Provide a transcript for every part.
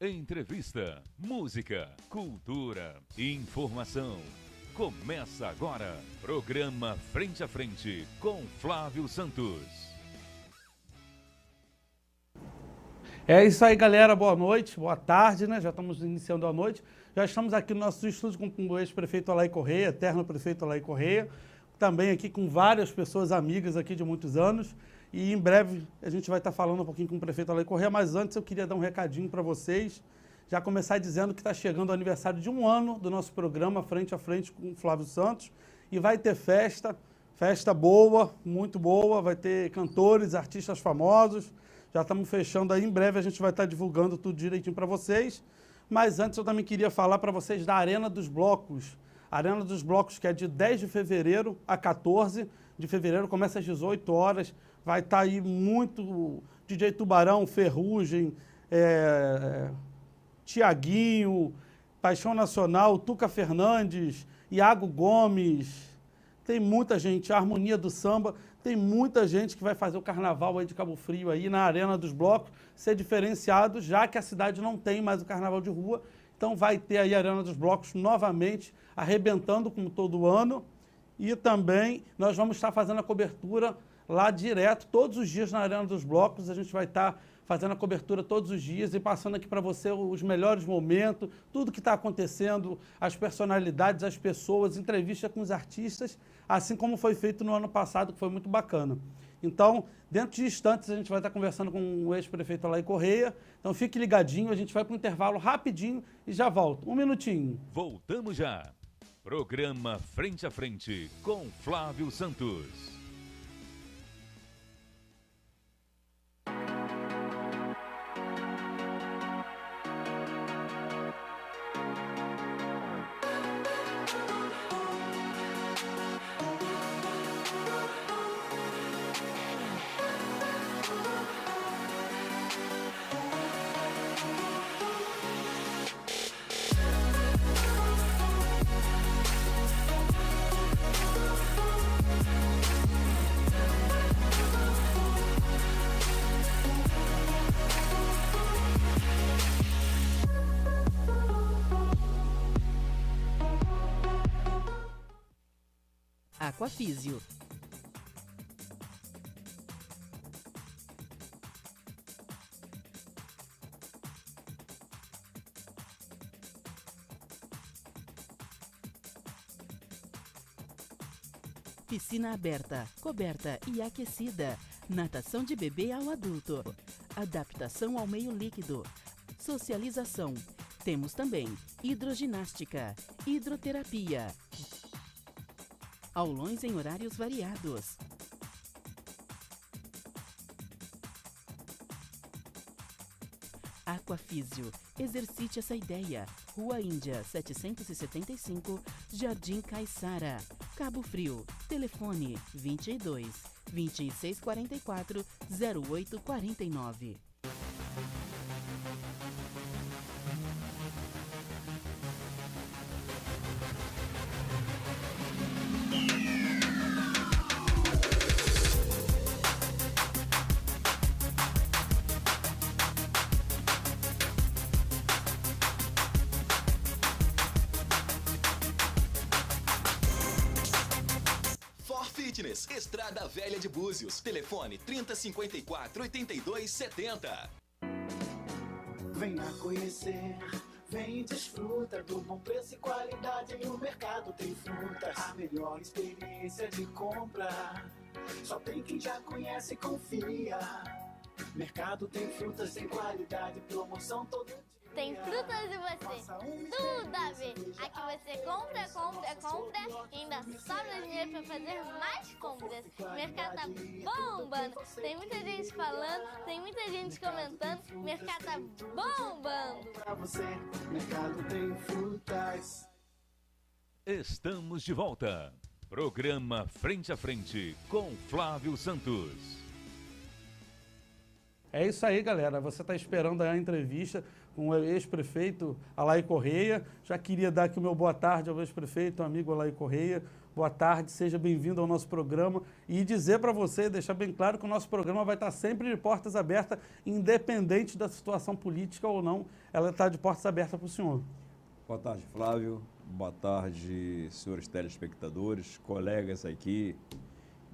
Entrevista, música, cultura, informação. Começa agora, programa Frente a Frente com Flávio Santos. É isso aí, galera. Boa noite, boa tarde, né? Já estamos iniciando a noite. Já estamos aqui no nosso estúdio com o ex-prefeito Alair Correia, eterno prefeito Alair Correia. Também aqui com várias pessoas amigas aqui de muitos anos. E em breve a gente vai estar falando um pouquinho com o prefeito Alair Correia, mas antes eu queria dar um recadinho para vocês. Já começar dizendo que está chegando o aniversário de 1 ano do nosso programa Frente a Frente com o Flávio Santos. E vai ter festa boa, muito boa. Vai ter cantores, artistas famosos. Já estamos fechando aí, em breve a gente vai estar divulgando tudo direitinho para vocês. Mas antes eu também queria falar para vocês da Arena dos Blocos. A Arena dos Blocos, que é de 10 de fevereiro a 14 de fevereiro, começa às 18 horas. Vai estar aí muito DJ Tubarão, Ferrugem, Tiaguinho, Paixão Nacional, Tuca Fernandes, Iago Gomes. Tem muita gente, a Harmonia do Samba. Tem muita gente que vai fazer o carnaval aí de Cabo Frio aí na Arena dos Blocos, ser diferenciado, já que a cidade não tem mais o carnaval de rua. Então vai ter aí a Arena dos Blocos novamente, arrebentando como todo ano. E também nós vamos estar fazendo a cobertura lá direto, todos os dias na Arena dos Blocos. A gente vai estar fazendo a cobertura todos os dias e passando aqui para você os melhores momentos, tudo que está acontecendo, as personalidades, as pessoas, entrevista com os artistas, assim como foi feito no ano passado, que foi muito bacana. Então, dentro de instantes, a gente vai estar conversando com o ex-prefeito Alair Correia. Então, fique ligadinho, a gente vai para o intervalo rapidinho e já volta. 1 minutinho. Voltamos já. Programa Frente a Frente com Flávio Santos. Aquafísio. Piscina aberta, coberta e aquecida. Natação de bebê ao adulto. Adaptação ao meio líquido. Socialização. Temos também hidroginástica, hidroterapia. Aulões em horários variados. Aquafísio. Exercite essa ideia. Rua Índia, 775, Jardim Caiçara, Cabo Frio. Telefone 22 2644 0849. Fitness, Estrada Velha de Búzios. Telefone 3054-8270. Venha conhecer, vem desfruta do bom preço e qualidade no Mercado Tem Frutas. A melhor experiência de compra, só tem quem já conhece e confia. Mercado Tem Frutas, tem qualidade, promoção todo dia. Tem frutas e você, tudo a ver. Aqui você compra e ainda sobra dinheiro para fazer mais compras. O mercado tá bombando. Tem muita gente falando, tem muita gente comentando. O mercado tá bombando. Pra você, Mercado Tem Frutas. Estamos de volta. Programa Frente a Frente com Flávio Santos. É isso aí, galera. Você está esperando a entrevista com o ex-prefeito Alair Correia. Já queria dar aqui o meu boa tarde ao ex-prefeito, amigo Alair Correia. Boa tarde, seja bem-vindo ao nosso programa. E dizer para você, deixar bem claro que o nosso programa vai estar sempre de portas abertas, independente da situação política ou não, ela está de portas abertas para o senhor. Boa tarde, Flávio. Boa tarde, senhores telespectadores, colegas aqui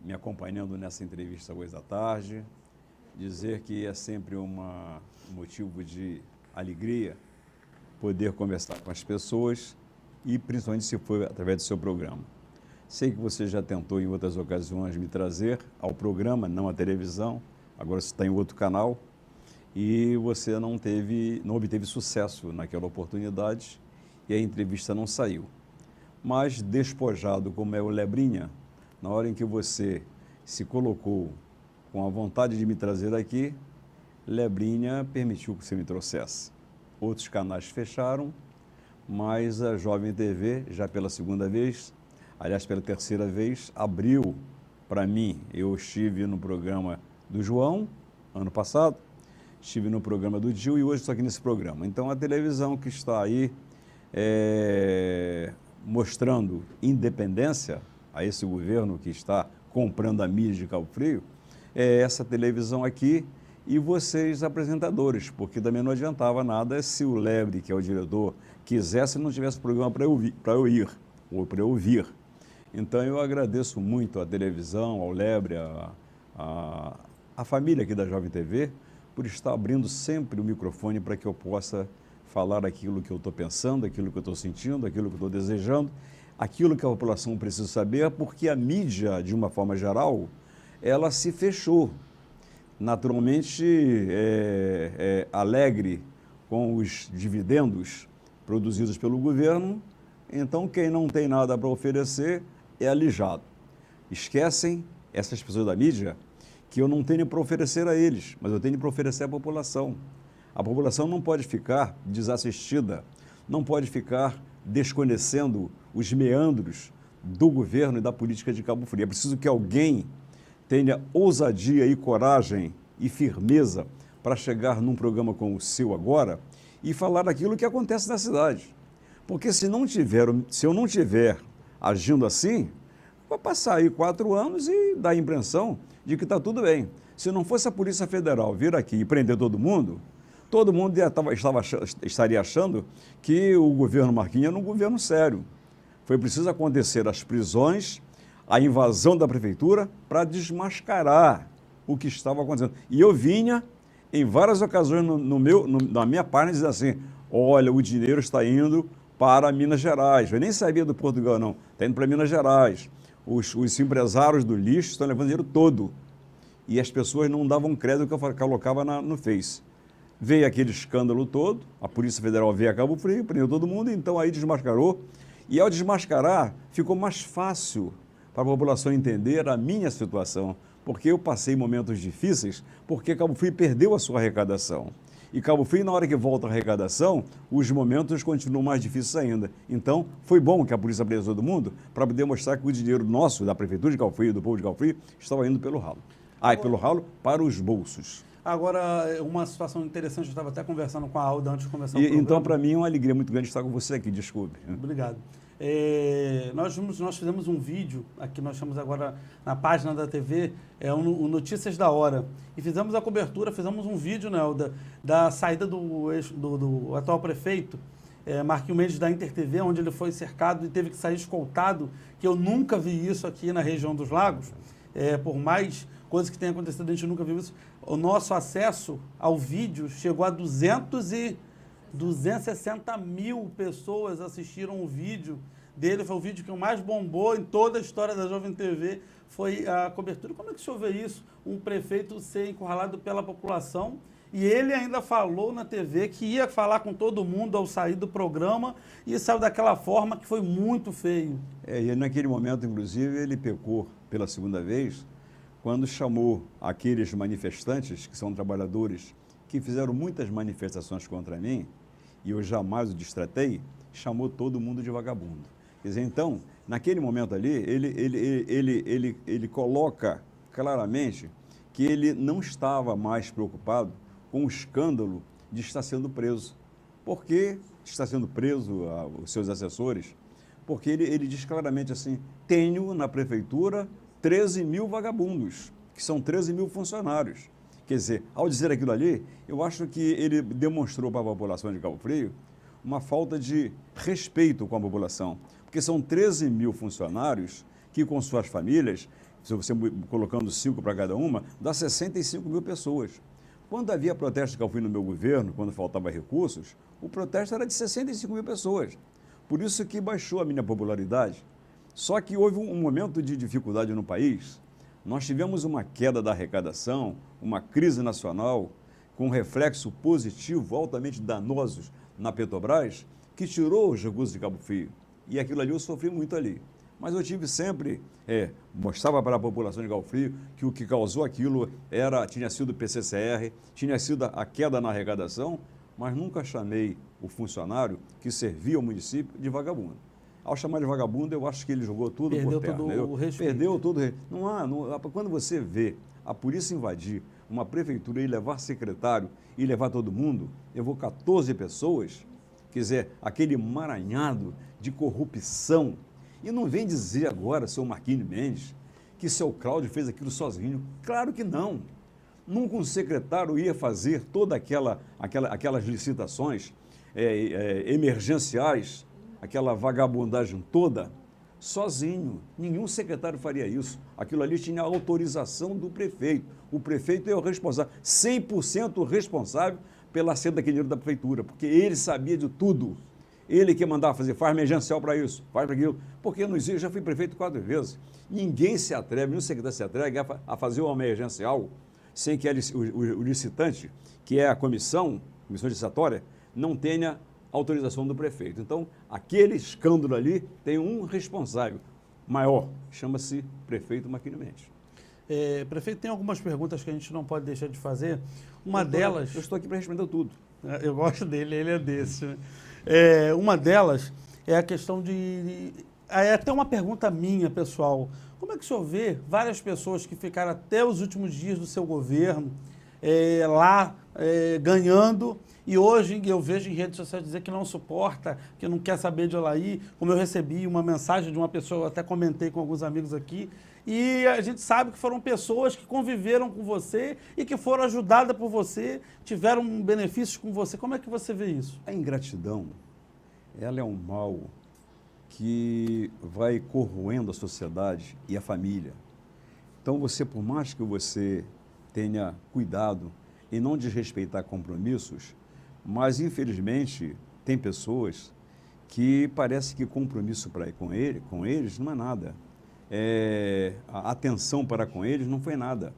me acompanhando nessa entrevista hoje à tarde. Dizer que é sempre um motivo de alegria poder conversar com as pessoas e principalmente se for através do seu programa. Sei que você já tentou em outras ocasiões me trazer ao programa, não à televisão, agora você está em outro canal e você não obteve sucesso naquela oportunidade e a entrevista não saiu. Mas despojado como é o Lebrinha, na hora em que você se colocou com a vontade de me trazer aqui, Lebrinha permitiu que você me trouxesse. Outros canais fecharam, mas a Jovem TV, já pela segunda vez, aliás, pela terceira vez, abriu para mim. Eu estive no programa do João, ano passado, estive no programa do Gil e hoje estou aqui nesse programa. Então, a televisão que está aí mostrando independência a esse governo que está comprando a mídia de Cabo Frio, é essa televisão aqui e vocês apresentadores, porque também não adiantava nada se o Lebre, que é o diretor, quisesse e não tivesse programa para eu ir ou para eu ouvir. Então eu agradeço muito à televisão, ao Lebre, a família aqui da Jovem TV, por estar abrindo sempre o microfone para que eu possa falar aquilo que eu estou pensando, aquilo que eu estou sentindo, aquilo que eu estou desejando, aquilo que a população precisa saber, porque a mídia, de uma forma geral, ela se fechou. Naturalmente, alegre com os dividendos produzidos pelo governo, então quem não tem nada para oferecer é alijado. Esquecem essas pessoas da mídia que eu não tenho para oferecer a eles, mas eu tenho para oferecer à população. A população não pode ficar desassistida, não pode ficar desconhecendo os meandros do governo e da política de Cabo Frio. É preciso que alguém tenha ousadia e coragem e firmeza para chegar num programa como o seu agora e falar aquilo que acontece na cidade. Porque se eu não tiver agindo assim, vai passar aí 4 anos e dar a impressão de que está tudo bem. Se não fosse a Polícia Federal vir aqui e prender todo mundo estaria achando que o governo Marquinhos era um governo sério. Foi preciso acontecer as prisões, a invasão da prefeitura para desmascarar o que estava acontecendo. E eu vinha, em várias ocasiões, na minha página, dizer assim, olha, o dinheiro está indo para Minas Gerais. Eu nem sabia do Portugal, não. Está indo para Minas Gerais. Os empresários do lixo estão levando dinheiro todo. E as pessoas não davam crédito que eu colocava no Face. Veio aquele escândalo todo, a Polícia Federal veio a Cabo Frio, prendeu todo mundo, então aí desmascarou. E ao desmascarar, ficou mais fácil para a população entender a minha situação, porque eu passei momentos difíceis, porque Cabo Frio perdeu a sua arrecadação. E Cabo Frio, na hora que volta a arrecadação, os momentos continuam mais difíceis ainda. Então, foi bom que a polícia prendeu todo mundo para poder mostrar que o dinheiro nosso, da Prefeitura de Cabo Frio, do povo de Cabo Frio, estava indo pelo ralo. Pelo ralo para os bolsos. Agora, uma situação interessante, eu estava até conversando com a Alda antes de começar o programa. Então, para mim, é uma alegria muito grande estar com você aqui, desculpe. Obrigado. Nós fizemos um vídeo, aqui nós estamos agora na página da TV, o Notícias da Hora, e fizemos a cobertura, fizemos um vídeo, né, da saída do atual prefeito, Marquinhos Mendes, da Inter TV, onde ele foi cercado e teve que sair escoltado, que eu nunca vi isso aqui na região dos Lagos, por mais coisas que tenha acontecido, a gente nunca viu isso. O nosso acesso ao vídeo chegou a 260 mil pessoas assistiram o vídeo dele, foi o vídeo que mais bombou em toda a história da Jovem TV, foi a cobertura. Como é que o senhor vê isso? Um prefeito ser encurralado pela população, e ele ainda falou na TV que ia falar com todo mundo ao sair do programa, e saiu daquela forma que foi muito feio. E naquele momento, inclusive, ele pecou pela segunda vez, quando chamou aqueles manifestantes, que são trabalhadores, que fizeram muitas manifestações contra mim, e eu jamais o destratei, chamou todo mundo de vagabundo. Quer dizer, então, naquele momento ali, ele coloca claramente que ele não estava mais preocupado com o escândalo de estar sendo preso. porque está sendo preso os seus assessores, porque ele diz claramente assim, tenho na prefeitura 13 mil vagabundos, que são 13 mil funcionários. Quer dizer, ao dizer aquilo ali, eu acho que ele demonstrou para a população de Cabo Frio uma falta de respeito com a população, porque são 13 mil funcionários que, com suas famílias, se você colocando 5 para cada uma, dá 65 mil pessoas. Quando havia protesto de Cabo Frio no meu governo, quando faltava recursos, o protesto era de 65 mil pessoas. Por isso que baixou a minha popularidade. Só que houve um momento de dificuldade no país. Nós tivemos uma queda da arrecadação, uma crise nacional, com reflexo positivo altamente danosos na Petrobras, que tirou os recursos de Cabo Frio. E aquilo ali eu sofri muito ali. Mas eu tive sempre, mostrava para a população de Cabo Frio que o que causou aquilo tinha sido o PCCR, tinha sido a queda na arrecadação, mas nunca chamei o funcionário que servia ao município de vagabundo. Ao chamar de vagabundo, eu acho que ele jogou tudo por terra. Perdeu todo o respeito. Perdeu todo o respeito. Quando você vê a polícia invadir uma prefeitura e levar secretário e levar todo mundo, levou 14 pessoas, quer dizer, aquele emaranhado de corrupção. E não vem dizer agora, seu Marquinhos Mendes, que seu Cláudio fez aquilo sozinho. Claro que não. Nunca um secretário ia fazer toda aquelas licitações emergenciais, aquela vagabundagem toda, sozinho. Nenhum secretário faria isso. Aquilo ali tinha autorização do prefeito. O prefeito é o responsável, 100% responsável pela saída daquele dinheiro da prefeitura, porque ele sabia de tudo. Ele que mandava fazer, faz emergencial para isso, faz para aquilo. Porque não existe, eu já fui prefeito 4 vezes. Ninguém se atreve, nenhum secretário se atreve a fazer uma emergencial sem que o licitante, que é a comissão licitatória, não tenha autorização do prefeito. Então, aquele escândalo ali tem um responsável maior, chama-se prefeito Marquinhos Mendes. Prefeito, tem algumas perguntas que a gente não pode deixar de fazer. Uma delas... Eu estou aqui para responder tudo. Eu gosto dele, ele é desse. Né? Uma delas é a questão de... É até uma pergunta minha, pessoal. Como é que o senhor vê várias pessoas que ficaram até os últimos dias do seu governo lá ganhando, e hoje eu vejo em redes sociais dizer que não suporta, que não quer saber de Olaí, como eu recebi uma mensagem de uma pessoa, eu até comentei com alguns amigos aqui, e a gente sabe que foram pessoas que conviveram com você e que foram ajudadas por você, tiveram benefícios com você. Como é que você vê isso? A ingratidão, ela é um mal que vai corroendo a sociedade e a família. Então, você, por mais que você tenha cuidado em não desrespeitar compromissos, mas, infelizmente, tem pessoas que parece que compromisso com eles não é nada. A atenção para com eles não foi nada.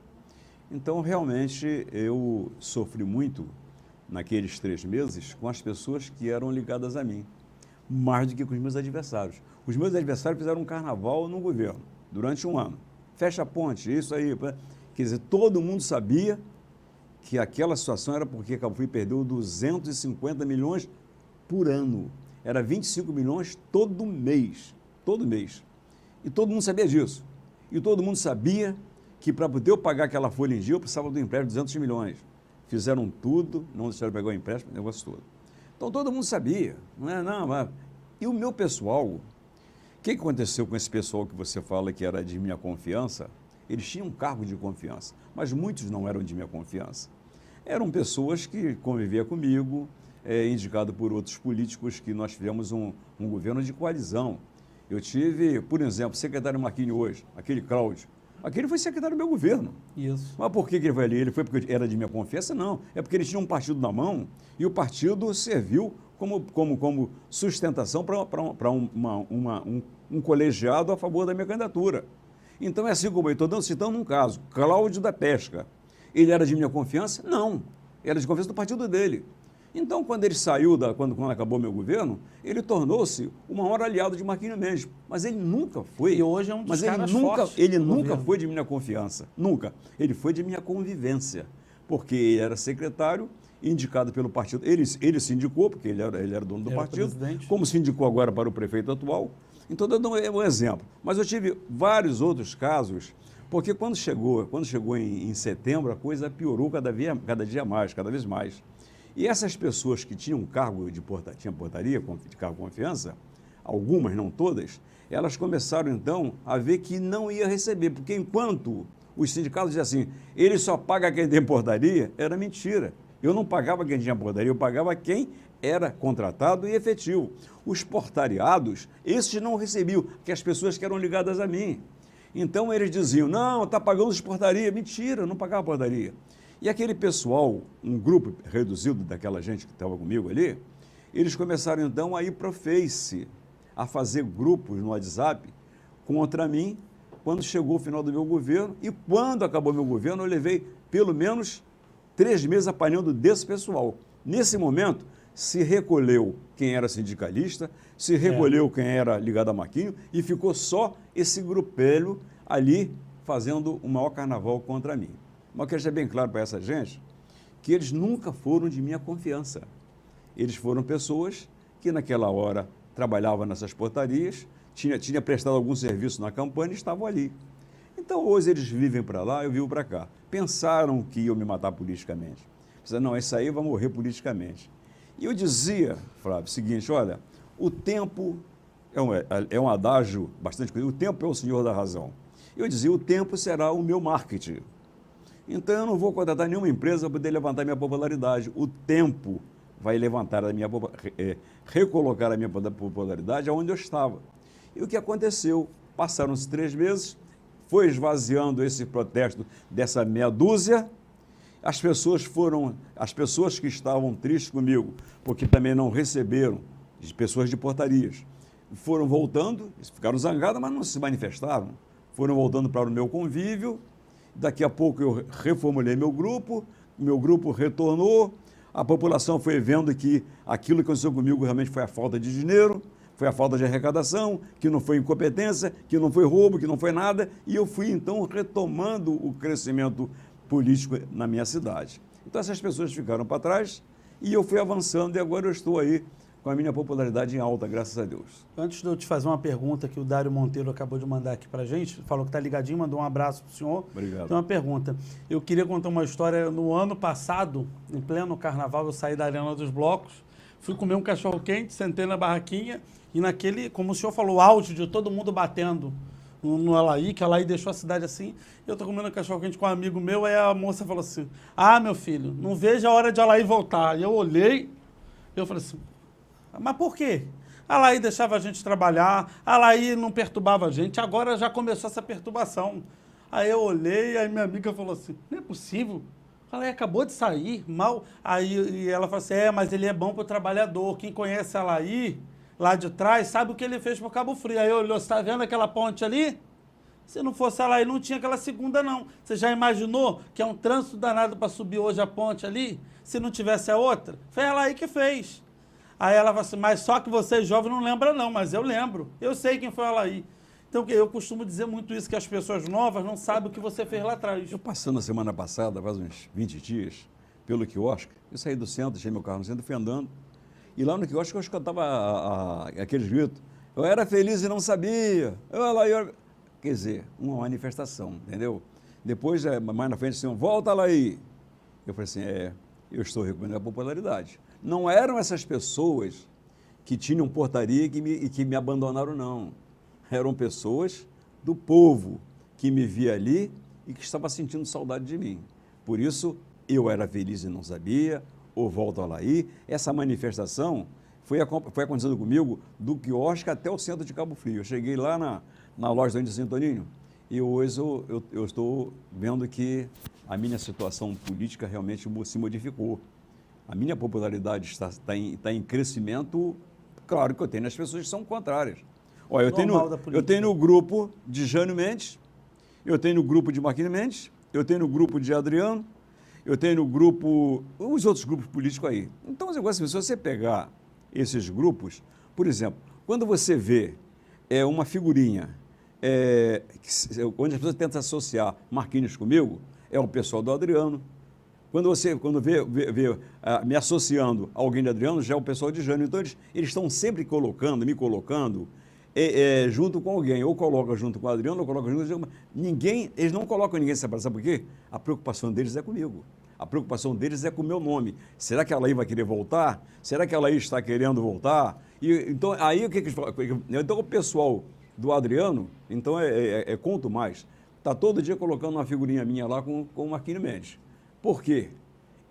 Então, realmente, eu sofri muito naqueles 3 meses com as pessoas que eram ligadas a mim, mais do que com os meus adversários. Os meus adversários fizeram um carnaval no governo, durante 1 ano. Fecha a ponte, isso aí. Quer dizer, todo mundo sabia que aquela situação era porque Cabo Frio perdeu 250 milhões por ano. Era 25 milhões todo mês. E todo mundo sabia disso. E todo mundo sabia que para poder eu pagar aquela folha em dia, eu precisava do empréstimo de 200 milhões. Fizeram tudo, não deixaram pegar o empréstimo, o negócio todo. Então todo mundo sabia. E o meu pessoal, o que aconteceu com esse pessoal que você fala que era de minha confiança? Eles tinham um cargo de confiança, mas muitos não eram de minha confiança. Eram pessoas que conviviam comigo, indicado por outros políticos, que nós tivemos um governo de coalizão. Eu tive, por exemplo, o secretário Marquinhos hoje, aquele Cláudio. Aquele foi secretário do meu governo. Isso. Mas por que ele foi ali? Ele foi porque era de minha confiança? Não. É porque ele tinha um partido na mão e o partido serviu como sustentação para um colegiado a favor da minha candidatura. Então, é assim como eu estou citando um caso, Cláudio da Pesca. Ele era de minha confiança? Não. Era de confiança do partido dele. Então, quando ele saiu, quando acabou meu governo, ele tornou-se o maior aliado de Marquinhos Mendes. Mas ele nunca foi. E hoje é um dos caras fortes. Ele nunca foi de minha confiança. Nunca. Ele foi de minha convivência. Porque ele era secretário, indicado pelo partido. Ele se indicou, porque ele era dono do partido. Presidente. Como se indicou agora para o prefeito atual. Então, eu dou um exemplo. Mas eu tive vários outros casos, porque quando chegou em setembro, a coisa piorou cada vez mais. E essas pessoas que tinham cargo de portaria, de cargo de confiança, algumas, não todas, elas começaram então a ver que não ia receber, porque enquanto os sindicatos diziam assim, ele só paga quem tem portaria, era mentira. Eu não pagava quem tinha portaria, eu pagava quem era contratado e efetivo. Os portariados, esses não recebiam, que as pessoas que eram ligadas a mim. Então eles diziam, não, está pagando os portaria. Mentira, eu não pagava portaria. E aquele pessoal, um grupo reduzido daquela gente que estava comigo ali, eles começaram então a ir para o Face, a fazer grupos no WhatsApp contra mim, quando chegou o final do meu governo. E quando acabou meu governo, eu levei pelo menos 3 meses apanhando desse pessoal. Nesse momento, se recolheu quem era sindicalista, se recolheu quem era ligado a Marquinhos e ficou só esse grupelho ali fazendo o maior carnaval contra mim. Mas eu quero deixar bem claro para essa gente que eles nunca foram de minha confiança. Eles foram pessoas que naquela hora trabalhavam nessas portarias, tinha prestado algum serviço na campanha e estavam ali. Então hoje eles vivem para lá, eu vivo para cá. Pensaram que iam me matar politicamente. Pensaram, não, esse aí vai morrer politicamente. E eu dizia, Flávio, o seguinte, olha, o tempo é um adágio bastante conhecido, o tempo é o senhor da razão. Eu dizia, o tempo será o meu marketing. Então eu não vou contratar nenhuma empresa para poder levantar minha popularidade. O tempo vai levantar recolocar a minha popularidade aonde eu estava. E o que aconteceu? Passaram-se 3 meses, foi esvaziando esse protesto dessa meia dúzia. As pessoas que estavam tristes comigo, porque também não receberam, pessoas de portarias, foram voltando, ficaram zangadas, mas não se manifestaram. Foram voltando para o meu convívio. Daqui a pouco eu reformulei meu grupo retornou, a população foi vendo que aquilo que aconteceu comigo realmente foi a falta de dinheiro, foi a falta de arrecadação, que não foi incompetência, que não foi roubo, que não foi nada, e eu fui então retomando o crescimento político na minha cidade. Então essas pessoas ficaram para trás e eu fui avançando e agora eu estou aí com a minha popularidade em alta, graças a Deus. Antes de eu te fazer uma pergunta que o Dário Monteiro acabou de mandar aqui para a gente, falou que está ligadinho, mandou um abraço para o senhor. Obrigado. Tem uma pergunta. Eu queria contar uma história. No ano passado, em pleno carnaval, eu saí da Arena dos Blocos, fui comer um cachorro-quente, sentei na barraquinha e naquele, como o senhor falou, auge de todo mundo batendo no Alaí, que a Alaí deixou a cidade assim. Eu estou comendo cachorro-quente com um amigo meu, aí a moça falou assim, meu filho, não vejo a hora de Alaí voltar. E eu olhei, eu falei assim, mas por quê? A Alaí deixava a gente trabalhar, a Alaí não perturbava a gente, agora já começou essa perturbação. Aí eu olhei, aí minha amiga falou assim, não é possível, a Alaí acabou de sair, mal. Aí ela falou assim, mas ele é bom para o trabalhador, quem conhece a Alaí, lá de trás, sabe o que ele fez para o Cabo Frio. Aí olhou, você está vendo aquela ponte ali? Se não fosse a Alaí, não tinha aquela segunda não. Você já imaginou que é um trânsito danado para subir hoje a ponte ali, se não tivesse a outra? Foi a Alaí que fez. Aí ela falou assim, mas só que você jovem não lembra não, mas eu lembro. Eu sei quem foi a Alaí. Então eu costumo dizer muito isso, que as pessoas novas não sabem o que você fez lá atrás. Eu passando a semana passada, faz uns 20 dias, pelo quiosque, eu saí do centro, deixei meu carro no centro, fui andando. E lá no quiosque eu escutava aqueles gritos. Eu era feliz e não sabia. Quer dizer, uma manifestação, entendeu? Depois, mais na frente, assim, volta lá aí. Eu falei assim, eu estou recuperando a popularidade. Não eram essas pessoas que tinham portaria e que me abandonaram, não. Eram pessoas do povo que me via ali e que estava sentindo saudade de mim. Por isso, eu era feliz e não sabia, ou volto a Alaí. Essa manifestação foi acontecendo comigo do quiosque até o centro de Cabo Frio. Eu cheguei lá na loja do Santo Toninho e hoje eu estou vendo que a minha situação política realmente se modificou. A minha popularidade está em crescimento, claro que eu tenho as pessoas que são contrárias. Olha, eu tenho no grupo de Jânio Mendes, eu tenho no grupo de Marquinhos Mendes, eu tenho no grupo de Adriano, eu tenho no grupo, os outros grupos políticos aí. Então, se você pegar esses grupos, por exemplo, quando você vê uma figurinha onde as pessoas tentam associar Marquinhos comigo, é o pessoal do Adriano. Quando vê me associando a alguém de Adriano, já é o pessoal de Jânio. Então, eles estão sempre me colocando junto com alguém. Ou coloca junto com o Adriano, ou coloca junto com ninguém. Eles não colocam ninguém separado. Sabe por quê? A preocupação deles é comigo. A preocupação deles é com o meu nome. Será que a Laí vai querer voltar? Será que a Laí está querendo voltar? Então, aí o que eles falam? Então, o pessoal do Adriano, então conto mais, está todo dia colocando uma figurinha minha lá com o Marquinhos Mendes. Por quê?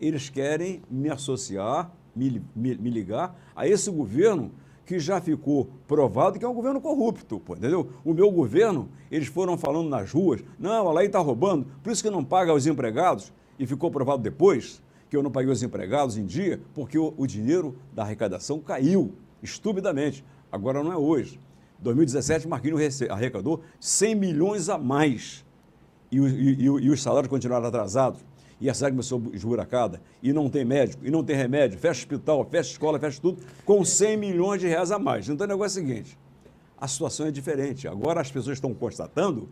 Eles querem me associar, me ligar a esse governo que já ficou provado que é um governo corrupto, pô, entendeu? O meu governo, eles foram falando nas ruas, não, a Laí está roubando, por isso que não paga os empregados, e ficou provado depois que eu não paguei os empregados em dia, porque o dinheiro da arrecadação caiu estupidamente. Agora não é hoje. Em 2017, Marquinhos arrecadou 100 milhões a mais e os salários continuaram atrasados. E a cidade começou esburacada, e não tem médico, e não tem remédio, fecha hospital, fecha escola, fecha tudo, com 100 milhões de reais a mais. Então o negócio é o seguinte, a situação é diferente. Agora as pessoas estão constatando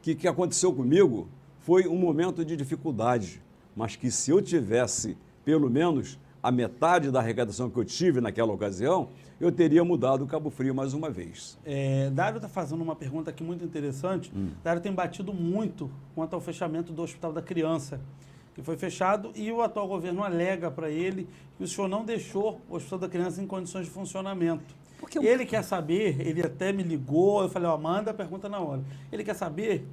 que o que aconteceu comigo foi um momento de dificuldade, mas que se eu tivesse, pelo menos, a metade da arrecadação que eu tive naquela ocasião, eu teria mudado o Cabo Frio mais uma vez. Dário está fazendo uma pergunta aqui muito interessante. Dário tem batido muito quanto ao fechamento do Hospital da Criança, que foi fechado, e o atual governo alega para ele que o senhor não deixou o Hospital da Criança em condições de funcionamento. Ele quer saber, ele até me ligou, eu falei, manda a pergunta na hora. Ele quer saber,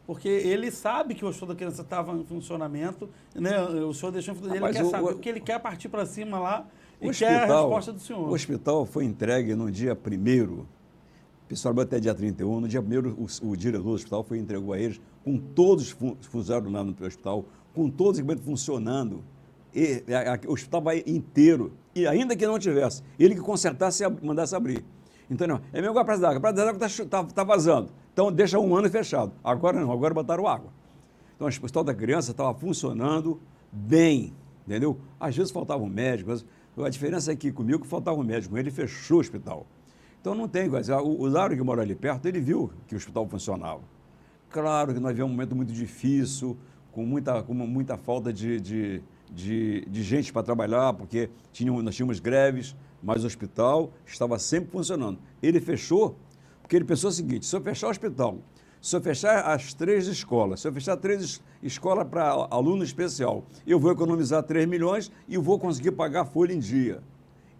porque ele sabe que o Hospital da Criança estava em funcionamento, né? O senhor deixou em funcionamento, ele quer saber, porque ele quer partir para cima lá e quer a resposta do senhor. O hospital foi entregue no dia 1º, o pessoal até dia 31, no dia 1º o diretor do hospital entregou a eles, com todos os funcionários lá no hospital, com todos os equipamentos funcionando, o hospital vai inteiro, e ainda que não tivesse, ele que consertasse e mandasse abrir. Então, não, é mesmo a Praça d'Água está vazando, então deixa um ano fechado. Agora não, agora botaram água. Então, o Hospital da Criança estava funcionando bem, entendeu? Às vezes faltava um médico, mas a diferença é que comigo faltava um médico, ele fechou o hospital. Então, não tem coisa. O Dário, que mora ali perto, ele viu que o hospital funcionava. Claro que nós vivemos um momento muito difícil, com muita falta de gente para trabalhar, porque nós tínhamos greves, mas o hospital estava sempre funcionando. Ele fechou, porque ele pensou o seguinte, se eu fechar o hospital, se eu fechar as 3 escolas, se eu fechar 3 escolas para aluno especial, eu vou economizar 3 milhões e vou conseguir pagar a folha em dia.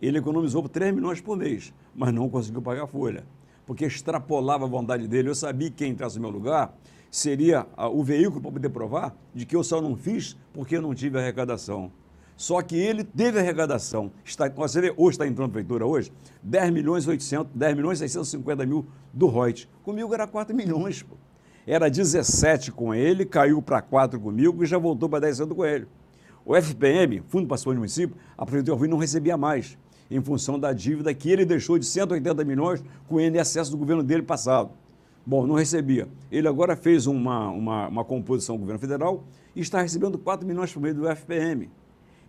Ele economizou 3 milhões por mês, mas não conseguiu pagar a folha, porque extrapolava a vontade dele. Eu sabia que quem entrasse no meu lugar seria o veículo para poder provar de que eu só não fiz porque eu não tive arrecadação. Só que ele teve arrecadação. Você vê, hoje está entrando na prefeitura hoje, 10 milhões 650 mil do Reut. Comigo era 4 milhões. Pô. Era 17 com ele, caiu para 4 comigo e já voltou para 10 com ele. O FPM, Fundo de Participação do Município, a prefeitura do Rio não recebia mais, em função da dívida que ele deixou de 180 milhões com o INSS do governo dele passado. Bom, não recebia. Ele agora fez uma composição do governo federal e está recebendo 4 milhões por mês do FPM.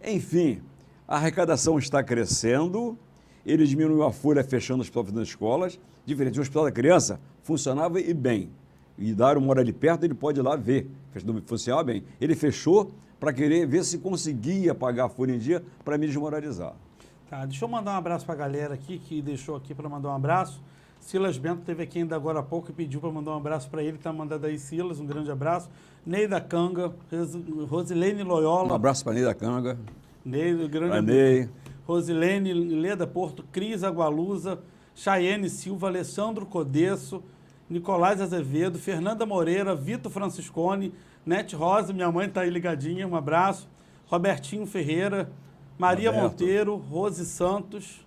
Enfim, a arrecadação está crescendo, ele diminuiu a folha fechando os hospitais das escolas, diferente do Hospital da Criança, funcionava e bem. E Dário mora ali perto, ele pode ir lá ver, funcionava bem. Ele fechou para querer ver se conseguia pagar a folha em dia para me desmoralizar. Tá, deixa eu mandar um abraço para a galera aqui, que deixou aqui para mandar um abraço. Silas Bento esteve aqui ainda agora há pouco e pediu para mandar um abraço para ele, está mandando aí, Silas, um grande abraço. Neida Canga, Rosilene Loyola. Um abraço para Neida Canga. Neida, grande Ney. Rosilene Leda Porto, Cris Agualusa, Chayene Silva, Alessandro Codesso, Nicolás Azevedo, Fernanda Moreira, Vitor Franciscone, Nete Rosa, minha mãe está aí ligadinha, um abraço. Robertinho Ferreira, Maria Monteiro, Rose Santos,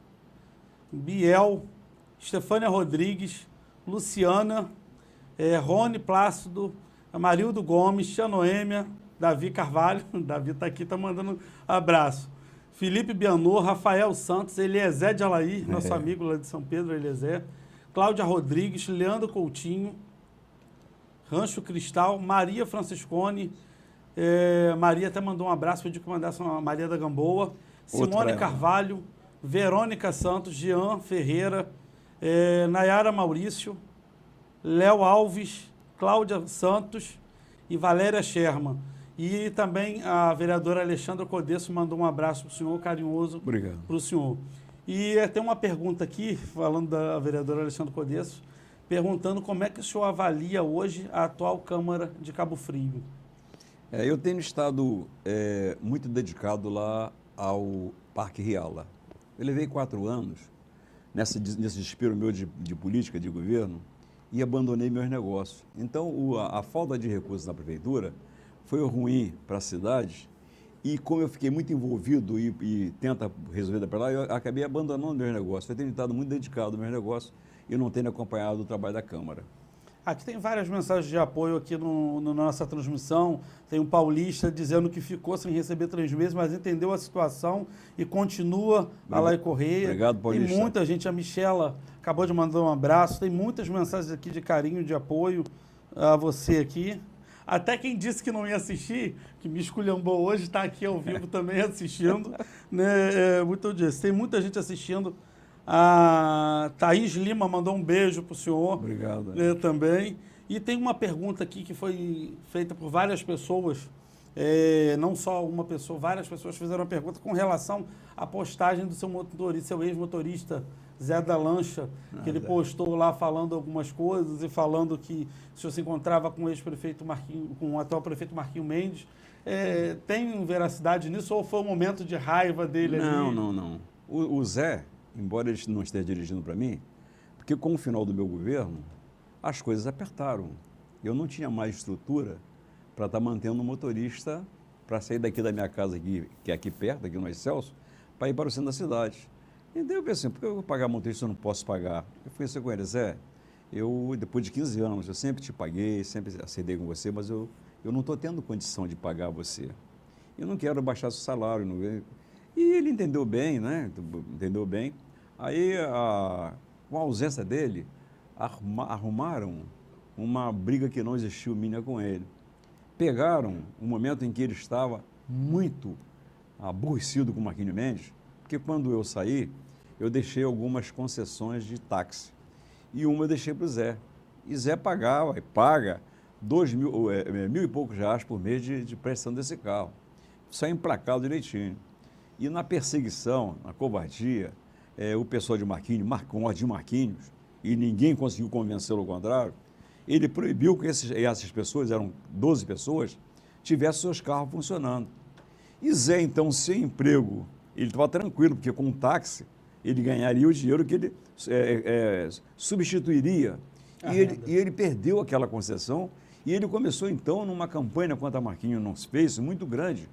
Biel, Estefânia Rodrigues, Luciana, Rony Plácido, Amarildo Gomes, Tia Noêmia, Davi Carvalho, Davi está aqui, está mandando abraço. Felipe Bianor, Rafael Santos, Eliezer de Alaí, nosso amigo lá de São Pedro, Eliezer, Cláudia Rodrigues, Leandro Coutinho, Rancho Cristal, Maria Franciscone, Maria até mandou um abraço, pediu que mandasse uma Maria da Gamboa, Simone Carvalho, Verônica Santos, Jean Ferreira, Nayara Maurício, Léo Alves, Cláudia Santos e Valéria Sherman. E também a vereadora Alexandra Codesso mandou um abraço para o senhor, carinhoso para o senhor. E tem uma pergunta aqui, falando da vereadora Alexandra Codesso, perguntando como é que o senhor avalia hoje a atual Câmara de Cabo Frio. Eu tenho estado muito dedicado lá ao Parque Riala. Eu levei 4 anos nesse desespero meu de política, de governo, e abandonei meus negócios. Então, a falta de recursos na prefeitura foi ruim para a cidade, e como eu fiquei muito envolvido e tenta resolver para lá, eu acabei abandonando meus negócios. Eu tenho estado muito dedicado aos meus negócios e não tenho acompanhado o trabalho da Câmara. Aqui tem várias mensagens de apoio aqui na nossa transmissão. Tem um paulista dizendo que ficou sem receber 3 meses, mas entendeu a situação e continua a lá e Correia. Obrigado, paulista. Tem muita gente, a Michela acabou de mandar um abraço. Tem muitas mensagens aqui de carinho, de apoio a você aqui. Até quem disse que não ia assistir, que me esculhambou hoje, está aqui ao vivo também assistindo. Né? Muito disso. Tem muita gente assistindo. A Thaís Lima mandou um beijo para o senhor. Obrigado. Também. E tem uma pergunta aqui que foi feita por várias pessoas, não só uma pessoa, várias pessoas fizeram uma pergunta com relação à postagem do seu motorista, seu ex-motorista, Zé da Lancha, que ele postou lá falando algumas coisas e falando que o senhor se encontrava com o ex-prefeito Marquinho, com o atual prefeito Marquinho Mendes. Tem veracidade nisso ou foi um momento de raiva dele ali? Não. O Zé, embora ele não esteja dirigindo para mim, porque com o final do meu governo, as coisas apertaram. Eu não tinha mais estrutura para estar mantendo o motorista para sair daqui da minha casa, aqui, que é aqui perto, aqui no Excelso, para ir para o centro da cidade. Então eu pensei, por que eu vou pagar motorista se eu não posso pagar? Eu fui assim com ele, Zé, depois de 15 anos, eu sempre te paguei, sempre acertei com você, mas eu não estou tendo condição de pagar você. Eu não quero baixar seu salário. E ele entendeu bem, né? Entendeu bem. Aí, com a ausência dele, arrumaram uma briga que não existiu minha com ele. Pegaram um momento em que ele estava muito aborrecido com o Marquinhos Mendes, porque quando eu saí, eu deixei algumas concessões de táxi. E uma eu deixei para o Zé. E Zé paga 1.000 e poucos reais por mês de prestação desse carro. Isso é emplacado direitinho. E na perseguição, na covardia, o pessoal de Marquinhos, de Marquinhos, e ninguém conseguiu convencê-lo ao contrário, ele proibiu que essas pessoas, eram 12 pessoas, tivessem seus carros funcionando. E Zé, então, sem emprego, ele estava tranquilo, porque com o táxi ele ganharia o dinheiro que ele substituiria. E ele perdeu aquela concessão e ele começou, então, numa campanha contra Marquinhos não fez muito grande,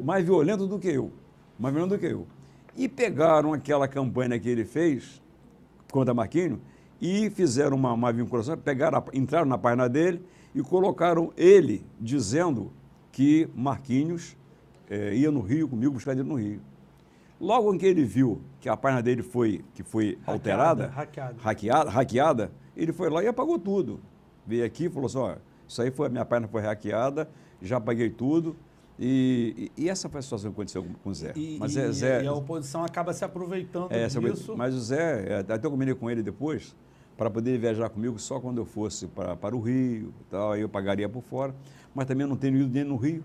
mais violento do que eu. E pegaram aquela campanha que ele fez contra Marquinhos e fizeram uma vinculação, entraram na página dele e colocaram ele dizendo que Marquinhos ia no Rio comigo, buscar ele no Rio. Logo em que ele viu que a página dele foi alterada, hackeada, ele foi lá e apagou tudo. Veio aqui e falou assim, isso aí minha página foi hackeada, já apaguei tudo. E essa foi a situação que aconteceu com o Zé. E a oposição acaba se aproveitando disso. Mas o Zé, até eu combinei com ele depois, para poder viajar comigo só quando eu fosse para o Rio, aí eu pagaria por fora, mas também eu não tenho ido nem no Rio.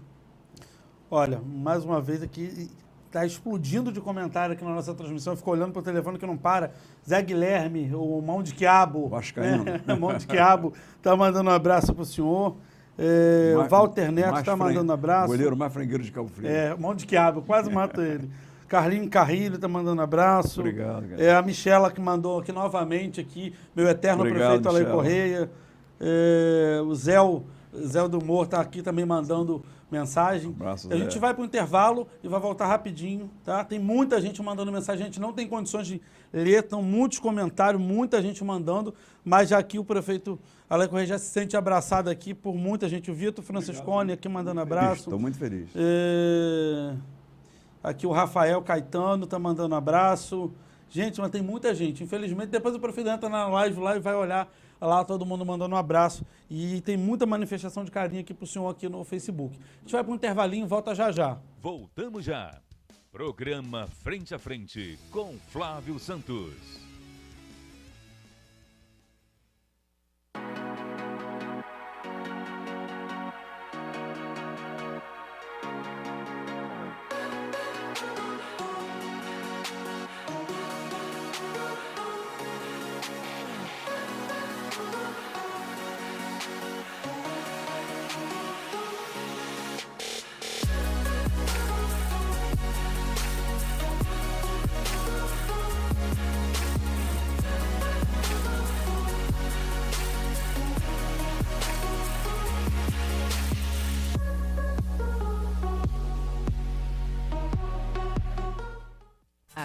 Olha, mais uma vez aqui, está explodindo de comentário aqui na nossa transmissão, eu fico olhando para o telefone que não para. Zé Guilherme, o Mão de Quiabo. Vascaíno. Mão de Quiabo, está mandando um abraço para o senhor. Walter Neto está mandando um abraço. Goleiro mais frangueiro de Cabo Frio. Mão de Quiabo, quase mato ele. Carlinho Carrilho está mandando abraço. Obrigado, cara. A Michela que mandou aqui novamente, meu eterno prefeito Alain Correia. O Zé do Humor está aqui também mandando mensagem. Abraço, a gente vai para o intervalo e vai voltar rapidinho, tá? Tem muita gente mandando mensagem, a gente não tem condições de ler, estão muitos comentários, muita gente mandando, mas já aqui o prefeito Alain Correia já se sente abraçado aqui por muita gente. O Vitor Franciscone aqui mandando abraço. Estou muito feliz. Aqui o Rafael Caetano está mandando abraço. Gente, mas tem muita gente. Infelizmente, depois o prefeito entra na live lá e vai olhar lá, todo mundo mandando um abraço. E tem muita manifestação de carinho aqui para o senhor aqui no Facebook. A gente vai para um intervalinho e volta já já. Voltamos já. Programa Frente a Frente com Flávio Santos.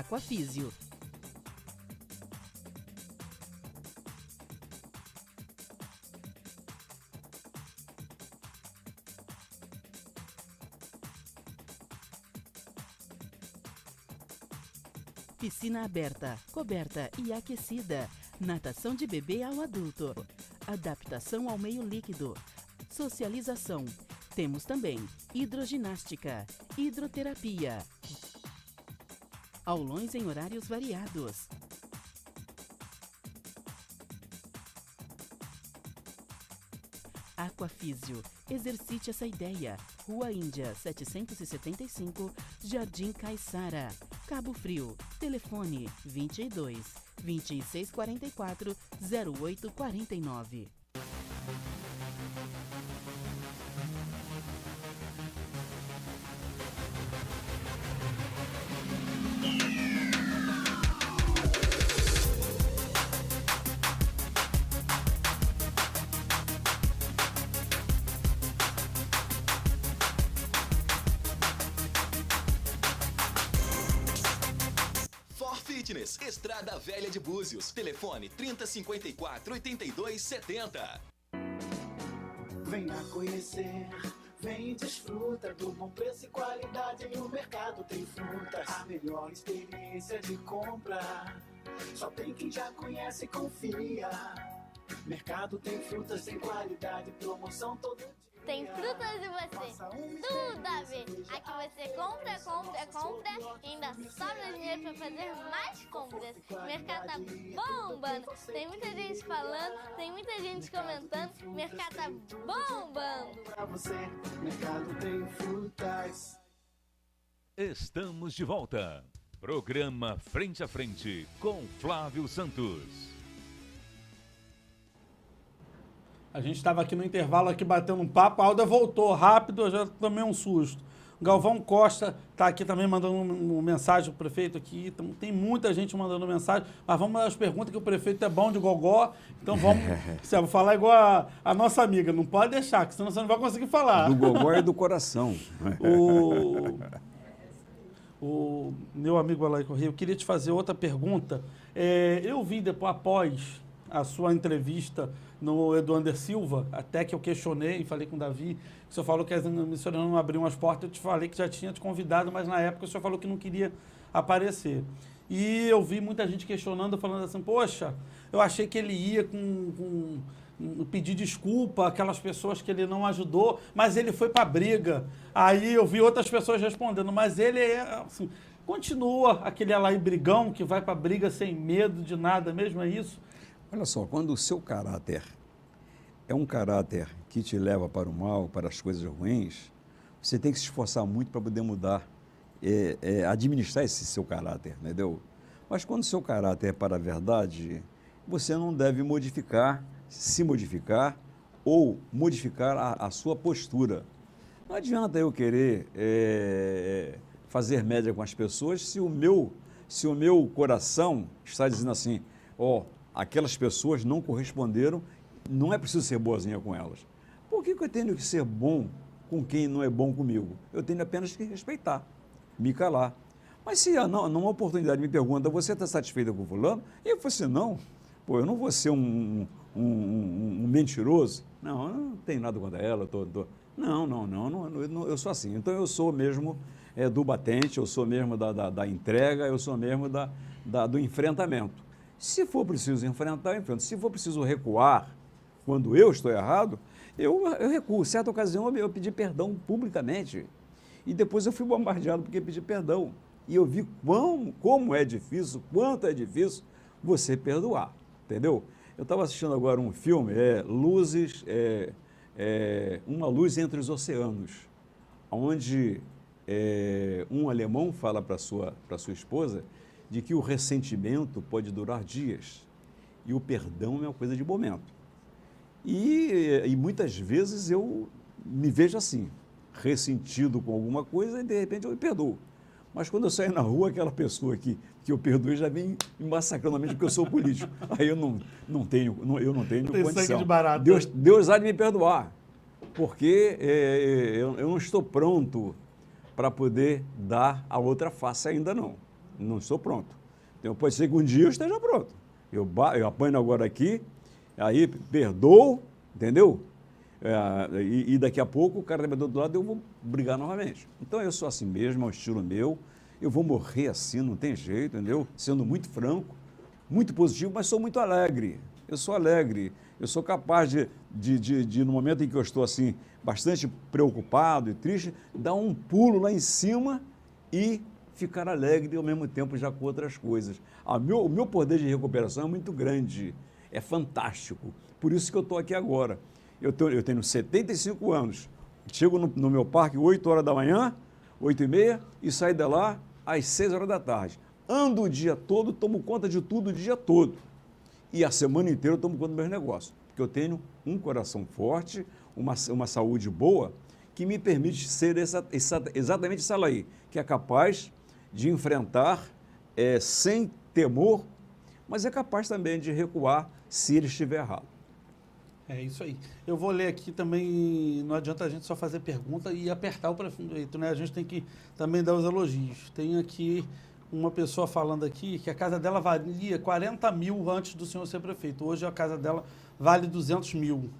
Aquafísio. Piscina aberta, coberta e aquecida. Natação de bebê ao adulto. Adaptação ao meio líquido. Socialização. Temos também hidroginástica, hidroterapia. Aulões em horários variados. Aquafísio. Exercite essa ideia. Rua Índia, 775, Jardim Caiçara, Cabo Frio. Telefone 22 2644 0849. Fitness, Estrada Velha de Búzios. Telefone 3054 8270. Venha conhecer, vem desfruta do bom preço e qualidade no mercado tem frutas. A melhor experiência de compra, só tem quem já conhece e confia. Mercado tem frutas, tem qualidade, promoção todo dia. Tem frutas e você, tudo a ver. Aqui você compra, compra, compra e ainda sobra dinheiro para fazer mais compras. O mercado tá bombando. Tem muita gente falando, tem muita gente comentando. O mercado tá bombando. Pra você, mercado tem frutas. Estamos de volta. Programa Frente a Frente com Flávio Santos. A gente estava aqui no intervalo, aqui batendo um papo, a Alda voltou rápido, eu já tomei um susto. O Galvão Costa está aqui também mandando uma mensagem para o prefeito aqui, tem muita gente mandando mensagem, mas vamos às perguntas que o prefeito é bom de gogó, então vamos, você vai falar igual a nossa amiga, não pode deixar, que senão você não vai conseguir falar. Do gogó e do coração. O meu amigo Alain Correia, eu queria te fazer outra pergunta. Eu vi depois, após a sua entrevista no Eduander Silva, até que eu questionei e falei com o Davi, o senhor falou que as emissoras não abriam as portas, eu te falei que já tinha te convidado, mas na época o senhor falou que não queria aparecer. E eu vi muita gente questionando, falando assim, poxa, eu achei que ele ia pedir desculpa àquelas pessoas que ele não ajudou, mas ele foi para a briga. Aí eu vi outras pessoas respondendo, mas ele assim, continua aquele Alain brigão que vai para a briga sem medo de nada mesmo, é isso? Olha só, quando o seu caráter é um caráter que te leva para o mal, para as coisas ruins, você tem que se esforçar muito para poder mudar, administrar esse seu caráter, entendeu? Mas quando o seu caráter é para a verdade, você não deve se modificar ou modificar a sua postura. Não adianta eu querer fazer média com as pessoas se o meu coração está dizendo assim, aquelas pessoas não corresponderam, não é preciso ser boazinha com elas. Por que eu tenho que ser bom com quem não é bom comigo? Eu tenho apenas que respeitar, me calar. Mas se numa oportunidade me pergunta, você está satisfeita com o fulano? E eu falo assim, não, eu não vou ser um mentiroso. Não, eu não tenho nada contra ela. Não, eu sou assim. Então eu sou mesmo do batente, eu sou mesmo da entrega, eu sou mesmo do enfrentamento. Se for preciso enfrentar, eu enfrento. Se for preciso recuar quando eu estou errado, eu recuo. Em certa ocasião, eu pedi perdão publicamente. E depois eu fui bombardeado porque pedi perdão. E eu vi como é difícil, quanto é difícil você perdoar. Entendeu? Eu estava assistindo agora um filme, Uma Luz entre os Oceanos, onde um alemão fala para sua esposa de que o ressentimento pode durar dias e o perdão é uma coisa de momento. E muitas vezes eu me vejo assim, ressentido com alguma coisa e de repente eu me perdoo. Mas quando eu saio na rua, aquela pessoa que eu perdoei já vem me massacrando a mente porque eu sou político. Aí eu não tenho condição. Sangue de barata. Deus há de me perdoar, porque eu não estou pronto para poder dar a outra face ainda não. não estou pronto. Então, pode ser que um dia eu esteja pronto. Eu apanho agora aqui, aí perdoo, entendeu? E daqui a pouco o cara vai do outro lado e eu vou brigar novamente. Então, eu sou assim mesmo, é um estilo meu. Eu vou morrer assim, não tem jeito, entendeu? Sendo muito franco, muito positivo, mas sou muito alegre. Eu sou alegre. Eu sou capaz de, no momento em que eu estou assim, bastante preocupado e triste, dar um pulo lá em cima e ficar alegre e ao mesmo tempo já com outras coisas. O meu poder de recuperação é muito grande, é fantástico. Por isso que eu estou aqui agora. Eu tenho 75 anos, chego no meu parque 8 horas da manhã, 8h30, e saio de lá às 6 horas da tarde. Ando o dia todo, tomo conta de tudo o dia todo. E a semana inteira eu tomo conta dos meus negócios, porque eu tenho um coração forte, uma saúde boa, que me permite ser exatamente essa aí, que é capaz de enfrentar sem temor, mas é capaz também de recuar se ele estiver errado. É isso aí. Eu vou ler aqui também, não adianta a gente só fazer pergunta e apertar o prefeito, né? A gente tem que também dar os elogios. Tem aqui uma pessoa falando aqui que a casa dela valia 40 mil antes do senhor ser prefeito. Hoje a casa dela vale 200 mil.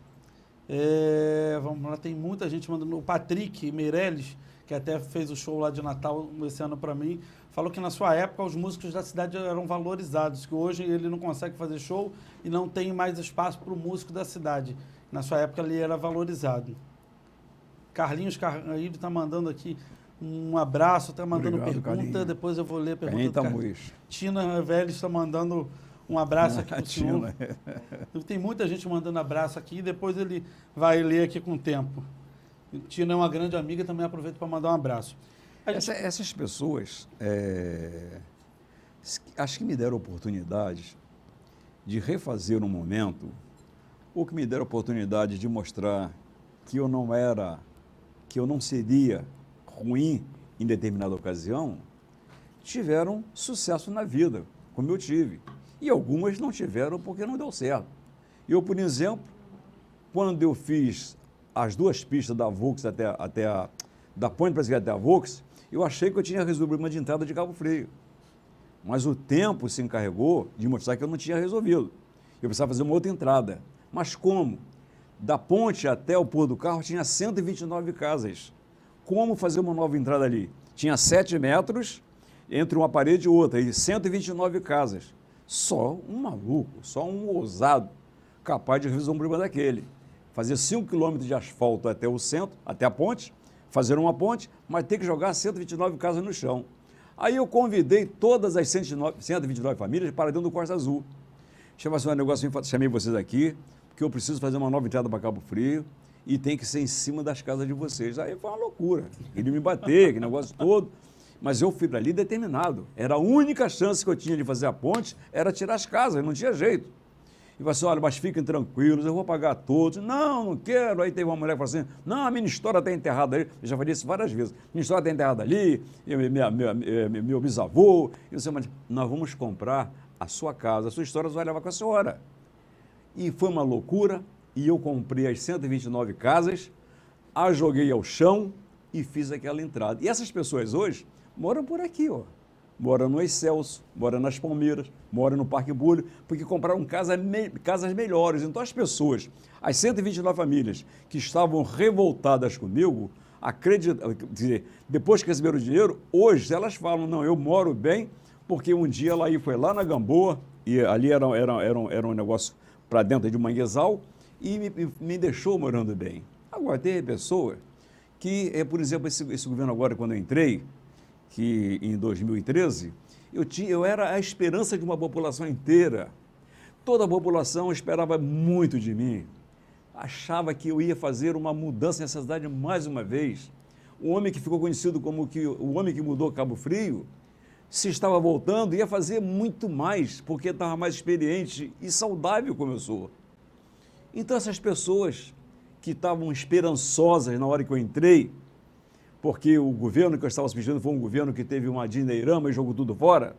Vamos lá, tem muita gente mandando. O Patrick Meirelles, que até fez o show lá de Natal esse ano para mim, falou que na sua época os músicos da cidade eram valorizados, que hoje ele não consegue fazer show e não tem mais espaço para o músico da cidade. Na sua época ele era valorizado. Carlinhos Carneiro está mandando aqui um abraço, está mandando pergunta, Carlinhos. Depois eu vou ler a pergunta do Carlinhos. Tina Vélez está mandando um abraço aqui para o senhor. Tem muita gente mandando abraço aqui e depois ele vai ler aqui com o tempo. Tina é uma grande amiga, também aproveito para mandar um abraço. Essas pessoas, acho que me deram oportunidade de refazer um momento, ou que me deram oportunidade de mostrar que eu não seria ruim em determinada ocasião, tiveram sucesso na vida, como eu tive. E algumas não tiveram porque não deu certo. Eu, por exemplo, quando eu fiz as 2 pistas da Volks da Ponte para até a Volks, eu achei que eu tinha resolvido o problema de entrada de Cabo Frio. Mas o tempo se encarregou de mostrar que eu não tinha resolvido. Eu precisava fazer uma outra entrada. Mas como? Da ponte até o pôr do carro tinha 129 casas. Como fazer uma nova entrada ali? Tinha 7 metros entre uma parede e outra, e 129 casas. Só um maluco, só um ousado, capaz de resolver um problema daquele. Fazer 5 quilômetros de asfalto até o centro, até a ponte, fazer uma ponte, mas ter que jogar 129 casas no chão. Aí eu convidei todas as 129 famílias para dentro do Costa Azul. Chamei um negócio, chamei vocês aqui, porque eu preciso fazer uma nova entrada para Cabo Frio e tem que ser em cima das casas de vocês. Aí foi uma loucura. Ele me bater, que negócio todo. Mas eu fui para ali determinado. Era a única chance que eu tinha de fazer a ponte, era tirar as casas, não tinha jeito. E falei assim, olha, mas fiquem tranquilos, eu vou pagar todos. Não quero. Aí teve uma mulher que falou assim, não, a minha história está enterrada ali. Eu já falei isso várias vezes. Minha história está enterrada ali, meu bisavô. E eu disse, mas nós vamos comprar a sua casa, a sua história vai levar com a senhora. E foi uma loucura, e eu comprei as 129 casas, as joguei ao chão e fiz aquela entrada. E essas pessoas hoje moram por aqui, ó. Moram no Excelso, moram nas Palmeiras, moram no Parque Bulho, porque compraram casas melhores. Então, as pessoas, as 129 famílias que estavam revoltadas comigo, depois que receberam o dinheiro, hoje elas falam, não, eu moro bem, porque um dia ela foi lá na Gamboa, e ali era um negócio para dentro de manguezal, e me deixou morando bem. Agora, tem pessoa que, por exemplo, esse governo agora, quando eu entrei, que em 2013, eu era a esperança de uma população inteira. Toda a população esperava muito de mim. Achava que eu ia fazer uma mudança nessa cidade mais uma vez. O homem que ficou conhecido como o homem que mudou Cabo Frio, se estava voltando, ia fazer muito mais, porque estava mais experiente e saudável como eu sou. Então, essas pessoas que estavam esperançosas na hora que eu entrei, porque o governo que eu estava substituindo foi um governo que teve uma dinheirama e jogou tudo fora,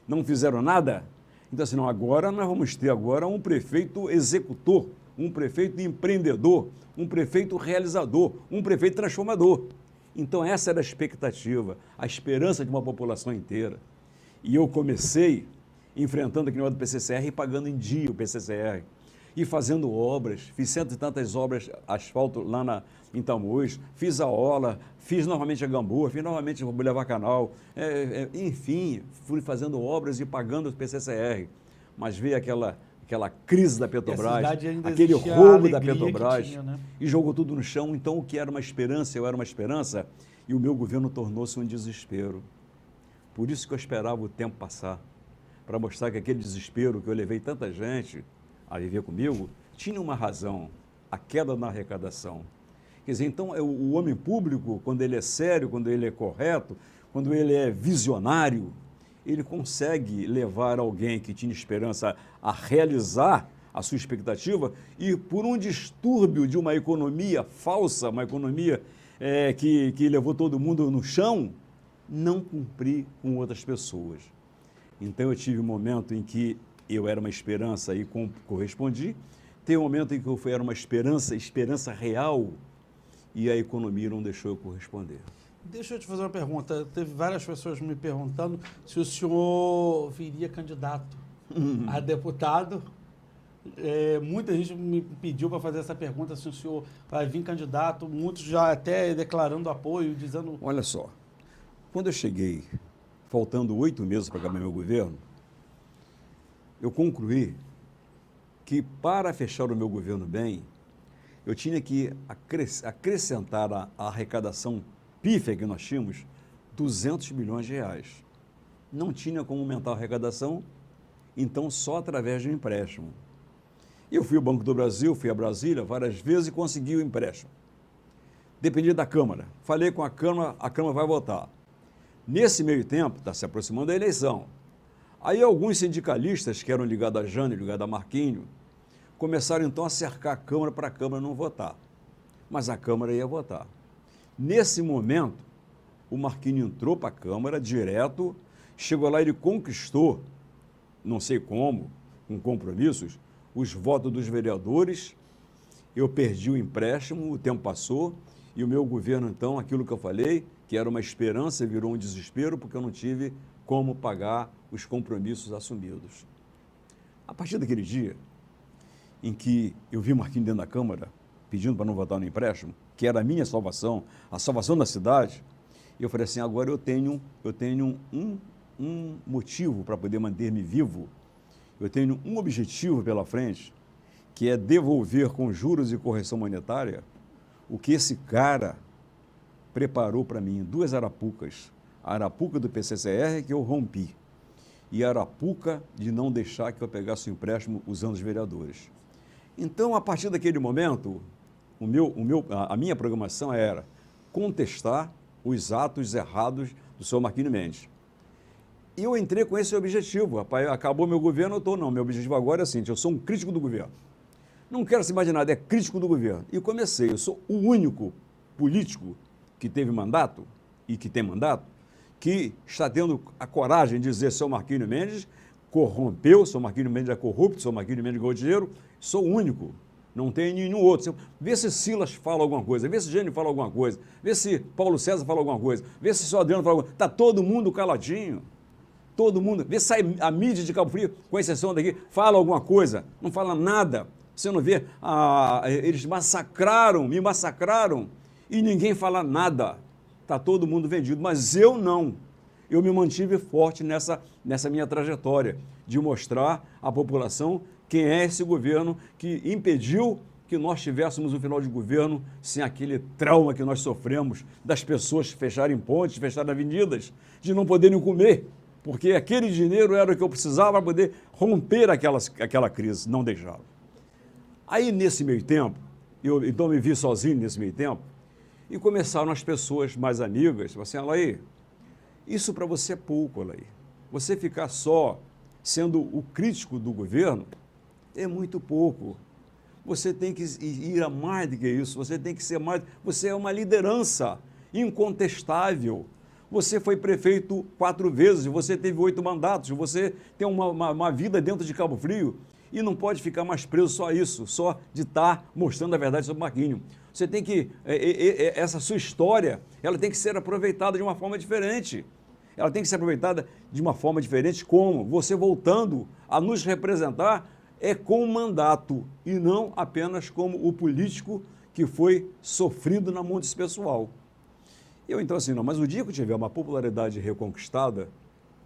não fizeram nada. Então, assim, não, agora nós vamos ter agora um prefeito executor, um prefeito empreendedor, um prefeito realizador, um prefeito transformador. Então, essa era a expectativa, a esperança de uma população inteira. E eu comecei enfrentando aquele negócio do PCCR e pagando em dia o PCCR. E fazendo obras, fiz cento e tantas obras, asfalto lá em Tamoios, fiz a Ola, fiz novamente a Gamboa, fiz novamente o Boulevard Canal, enfim, fui fazendo obras e pagando o PCCR. Mas veio aquela crise da Petrobras, aquele roubo da Petrobras, tinha, né? E jogou tudo no chão. Então, o que era uma esperança, eu era uma esperança, e o meu governo tornou-se um desespero. Por isso que eu esperava o tempo passar, para mostrar que aquele desespero que eu levei tanta gente a viver comigo, tinha uma razão, a queda na arrecadação. Quer dizer, então, o homem público, quando ele é sério, quando ele é correto, quando ele é visionário, ele consegue levar alguém que tinha esperança a realizar a sua expectativa e, por um distúrbio de uma economia falsa, uma economia que levou todo mundo no chão, não cumprir com outras pessoas. Então, eu tive um momento em que eu era uma esperança e correspondi. Tem um momento em que eu era uma esperança real, e a economia não deixou eu corresponder. Deixa eu te fazer uma pergunta. Teve várias pessoas me perguntando se o senhor viria candidato a deputado. Muita gente me pediu para fazer essa pergunta, se o senhor vai vir candidato, muitos já até declarando apoio, dizendo... Olha só, quando eu cheguei, faltando 8 meses para acabar meu governo, eu concluí que, para fechar o meu governo bem, eu tinha que acrescentar a arrecadação pífia que nós tínhamos, 200 bilhões de reais. Não tinha como aumentar a arrecadação, então só através de um empréstimo. Eu fui ao Banco do Brasil, fui a Brasília várias vezes e consegui o empréstimo. Dependia da Câmara. Falei com a Câmara vai votar. Nesse meio tempo, está se aproximando a eleição. Aí alguns sindicalistas, que eram ligados a Jânio, ligados a Marquinho, começaram então a cercar a Câmara para a Câmara não votar. Mas a Câmara ia votar. Nesse momento, o Marquinho entrou para a Câmara direto, chegou lá e ele conquistou, não sei como, com compromissos, os votos dos vereadores. Eu perdi o empréstimo, o tempo passou, e o meu governo, então, aquilo que eu falei, que era uma esperança, virou um desespero, porque eu não tive como pagar os compromissos assumidos. A partir daquele dia em que eu vi o Marquinhos dentro da Câmara, pedindo para não votar no empréstimo, que era a minha salvação, a salvação da cidade, eu falei assim, agora eu tenho um motivo para poder manter-me vivo, eu tenho um objetivo pela frente, que é devolver com juros e correção monetária o que esse cara preparou para mim, 2 arapucas. A arapuca do PCCR que eu rompi e a arapuca de não deixar que eu pegasse o empréstimo usando os vereadores. Então, a partir daquele momento, a minha programação era contestar os atos errados do senhor Marquinhos Mendes. E eu entrei com esse objetivo. Rapaz, acabou meu governo, meu objetivo agora é assim, eu sou um crítico do governo. Não quero se imaginar, é crítico do governo. E comecei, eu sou o único político que teve mandato e que tem mandato, que está tendo a coragem de dizer, seu Marquinhos Mendes corrompeu, seu Marquinhos Mendes é corrupto, seu Marquinhos Mendes ganhou dinheiro, sou o único, não tem nenhum outro. Vê se Silas fala alguma coisa, vê se Gênio fala alguma coisa, vê se Paulo César fala alguma coisa, vê se o senhor Adriano fala alguma coisa. Está todo mundo caladinho, todo mundo, vê se sai a mídia de Cabo Frio, com exceção daqui, fala alguma coisa, não fala nada. Você não vê, eles me massacraram e ninguém fala nada. Está todo mundo vendido, mas eu não. Eu me mantive forte nessa minha trajetória de mostrar à população quem é esse governo que impediu que nós tivéssemos um final de governo sem aquele trauma que nós sofremos das pessoas fecharem pontes, fecharem avenidas, de não poderem comer, porque aquele dinheiro era o que eu precisava para poder romper aquela crise, não deixaram. Aí, nesse meio tempo, eu então me vi sozinho nesse meio tempo, e começaram as pessoas mais amigas, falaram assim, Alair, isso para você é pouco, Alair. Você ficar só sendo o crítico do governo é muito pouco. Você tem que ir a mais do que isso, você tem que ser mais... Você é uma liderança incontestável. Você foi prefeito 4 vezes, você teve 8 mandatos, você tem uma vida dentro de Cabo Frio e não pode ficar mais preso só a isso, só de estar mostrando a verdade sobre o Marquinhos. Você tem que... Essa sua história, ela tem que ser aproveitada de uma forma diferente. ela tem que ser aproveitada de uma forma diferente, como você voltando a nos representar com um mandato e não apenas como o político que foi sofrido na mão desse pessoal. Eu então assim, não, mas o dia que eu tiver uma popularidade reconquistada,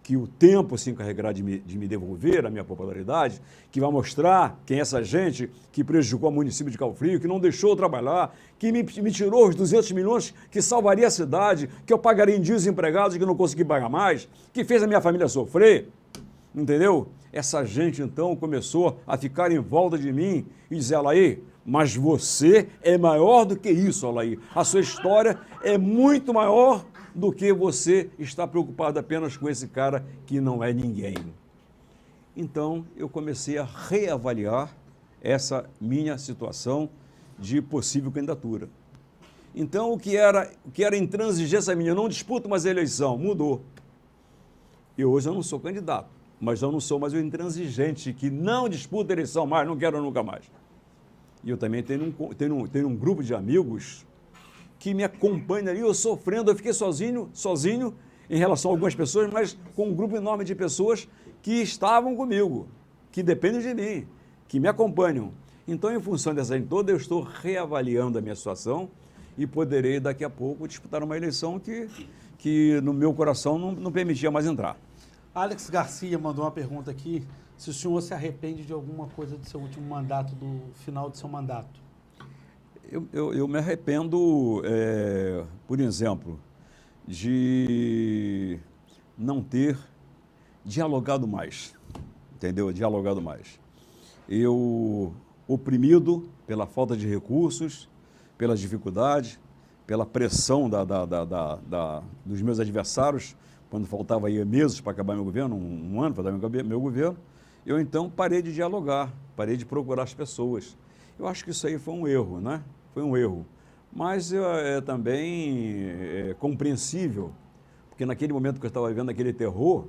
que o tempo se encarregará de me devolver a minha popularidade, que vai mostrar quem é essa gente que prejudicou o município de Cabo Frio, que não deixou eu trabalhar, que me tirou os 200 milhões que salvaria a cidade, que eu pagaria em dias empregados que eu não consegui pagar mais, que fez a minha família sofrer, entendeu? Essa gente então começou a ficar em volta de mim e dizer, Alair, mas você é maior do que isso, Alair. A sua história é muito maior do que você está preocupado apenas com esse cara que não é ninguém. Então, eu comecei a reavaliar essa minha situação de possível candidatura. Então, o que era intransigência minha, eu não disputo mais a eleição, mudou. E hoje eu não sou candidato, mas eu não sou mais o intransigente que não disputa a eleição mais, não quero nunca mais. E eu também tenho um grupo de amigos que me acompanha ali, eu sofrendo, eu fiquei sozinho em relação a algumas pessoas, mas com um grupo enorme de pessoas que estavam comigo, que dependem de mim, que me acompanham. Então, em função dessa gente toda, eu estou reavaliando a minha situação e poderei, daqui a pouco, disputar uma eleição que no meu coração não permitia mais entrar. Alex Garcia mandou uma pergunta aqui, se o senhor se arrepende de alguma coisa do seu último mandato, do final do seu mandato. Eu me arrependo, por exemplo, de não ter dialogado mais, entendeu? Dialogado mais. Eu, oprimido pela falta de recursos, pela dificuldade, pela pressão dos meus adversários, quando faltava aí meses para acabar meu governo, um ano para acabar meu governo, eu então parei de dialogar, parei de procurar as pessoas. Eu acho que isso aí foi um erro, né? Foi um erro. Mas é também compreensível, porque naquele momento que eu estava vivendo aquele terror,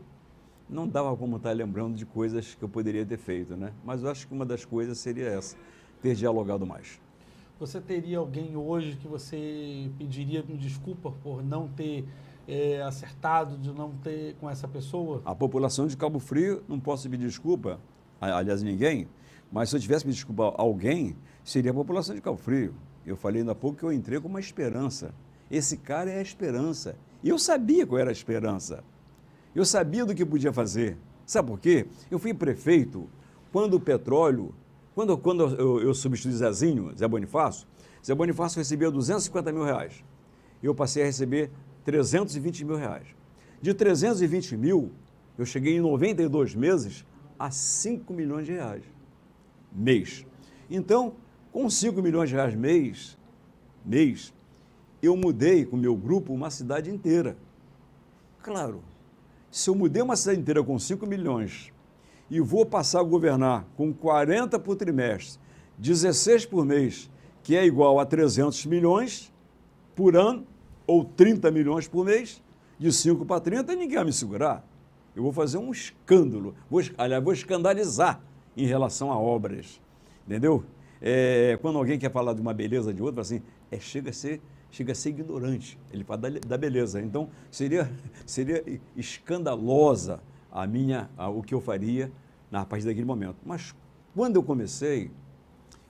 não dava como estar lembrando de coisas que eu poderia ter feito, né? Mas eu acho que uma das coisas seria essa, ter dialogado mais. Você teria alguém hoje que você pediria desculpa por não ter acertado, de não ter com essa pessoa? A população de Cabo Frio, não posso pedir desculpa, aliás, ninguém, mas se eu tivesse que desculpar alguém, seria a população de Cabo Frio. Eu falei ainda há pouco que eu entrei com uma esperança. Esse cara é a esperança. E eu sabia qual era a esperança. Eu sabia do que podia fazer. Sabe por quê? Eu fui prefeito quando o petróleo, quando eu substituí Zé Bonifácio recebia R$250 mil. Eu passei a receber R$320 mil. De 320 mil, eu cheguei em 92 meses a R$5 milhões mês. Então, com R$5 milhões mês, eu mudei com o meu grupo uma cidade inteira. Claro, se eu mudei uma cidade inteira com 5 milhões e vou passar a governar com 40 por trimestre, 16 por mês, que é igual a 300 milhões por ano, ou 30 milhões por mês, de 5 para 30, ninguém vai me segurar. Eu vou fazer um escândalo, vou escandalizar em relação a obras, entendeu? Quando alguém quer falar de uma beleza de outra, assim, chega a ser ignorante, ele fala da beleza. Então, seria escandalosa o que eu faria a partir daquele momento. Mas, quando eu comecei,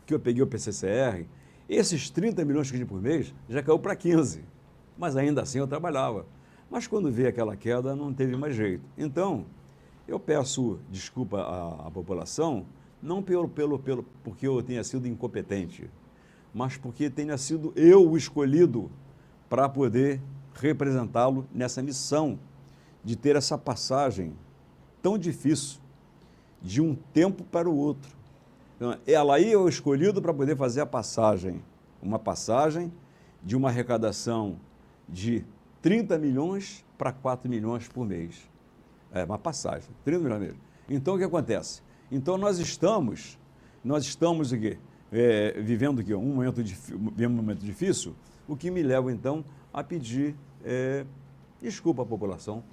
que eu peguei o PCCR, esses 30 milhões que eu tinha por mês já caiu para 15, mas ainda assim eu trabalhava. Mas, quando veio aquela queda, não teve mais jeito. Então, eu peço desculpa à população, não porque eu tenha sido incompetente, mas porque tenha sido eu o escolhido para poder representá-lo nessa missão de ter essa passagem tão difícil de um tempo para o outro. Então, ela aí é o escolhido para poder fazer uma passagem de uma arrecadação de 30 milhões para 4 milhões por mês. É uma passagem, 30 milhões mesmo. Então, o que acontece? Então, nós estamos aqui, vivendo aqui um momento difícil, o que me leva, então, a pedir desculpa à população,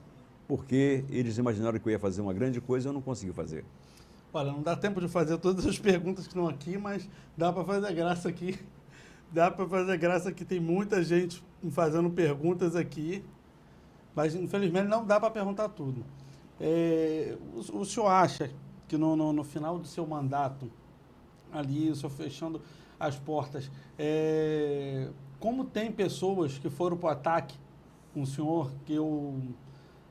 porque eles imaginaram que eu ia fazer uma grande coisa e eu não consegui fazer. Olha, não dá tempo de fazer todas as perguntas que estão aqui, mas dá para fazer graça aqui. Dá para fazer graça que tem muita gente fazendo perguntas aqui. Mas, infelizmente, não dá para perguntar tudo. O senhor acha que no final do seu mandato, ali, o senhor fechando as portas, como tem pessoas que foram para o ataque com o senhor, que eu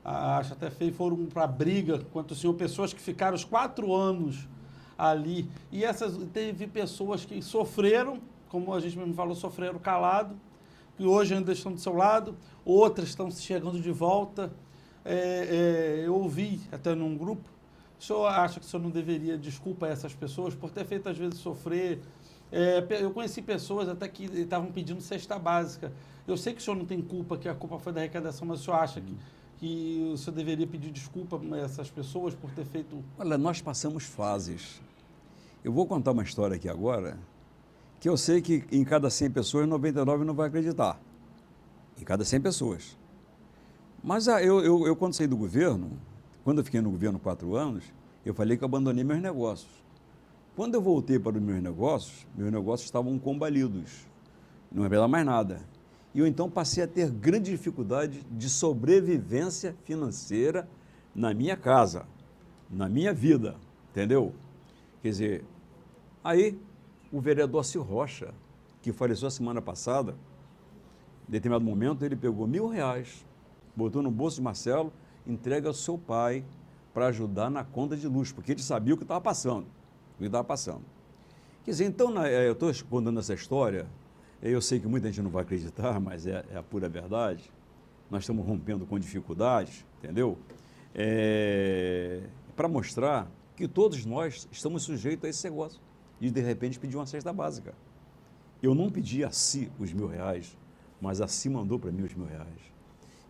acho até feio, foram para a briga contra o senhor, pessoas que ficaram os 4 anos ali, e teve pessoas que sofreram, como a gente mesmo falou, sofreram calado, que hoje ainda estão do seu lado, outras estão chegando de volta. Eu ouvi até num grupo, o senhor acha que o senhor não deveria desculpa a essas pessoas por ter feito, às vezes, sofrer? Eu conheci pessoas até que estavam pedindo cesta básica. Eu sei que o senhor não tem culpa, que a culpa foi da arrecadação, mas o senhor acha que o senhor deveria pedir desculpa a essas pessoas por ter feito... Olha, nós passamos fases. Eu vou contar uma história aqui agora, que eu sei que em cada 100 pessoas, 99 não vai acreditar. Em cada 100 pessoas. Mas eu quando saí do governo, quando eu fiquei no governo 4 anos, eu falei que eu abandonei meus negócios. Quando eu voltei para os meus negócios estavam combalidos. Não era mais nada. E eu então passei a ter grande dificuldade de sobrevivência financeira na minha casa, na minha vida, entendeu? Quer dizer, aí o vereador Ciro Rocha, que faleceu a semana passada, em determinado momento ele pegou R$1.000, botou no bolso de Marcelo, entrega ao seu pai para ajudar na conta de luz, porque ele sabia o que estava passando. Quer dizer, então, eu estou contando essa história, eu sei que muita gente não vai acreditar, mas é a pura verdade. Nós estamos rompendo com dificuldades, entendeu? Para mostrar que todos nós estamos sujeitos a esse negócio de repente, pedir uma cesta básica. Eu não pedi a si os R$1.000, mas a si mandou para mim os R$1.000.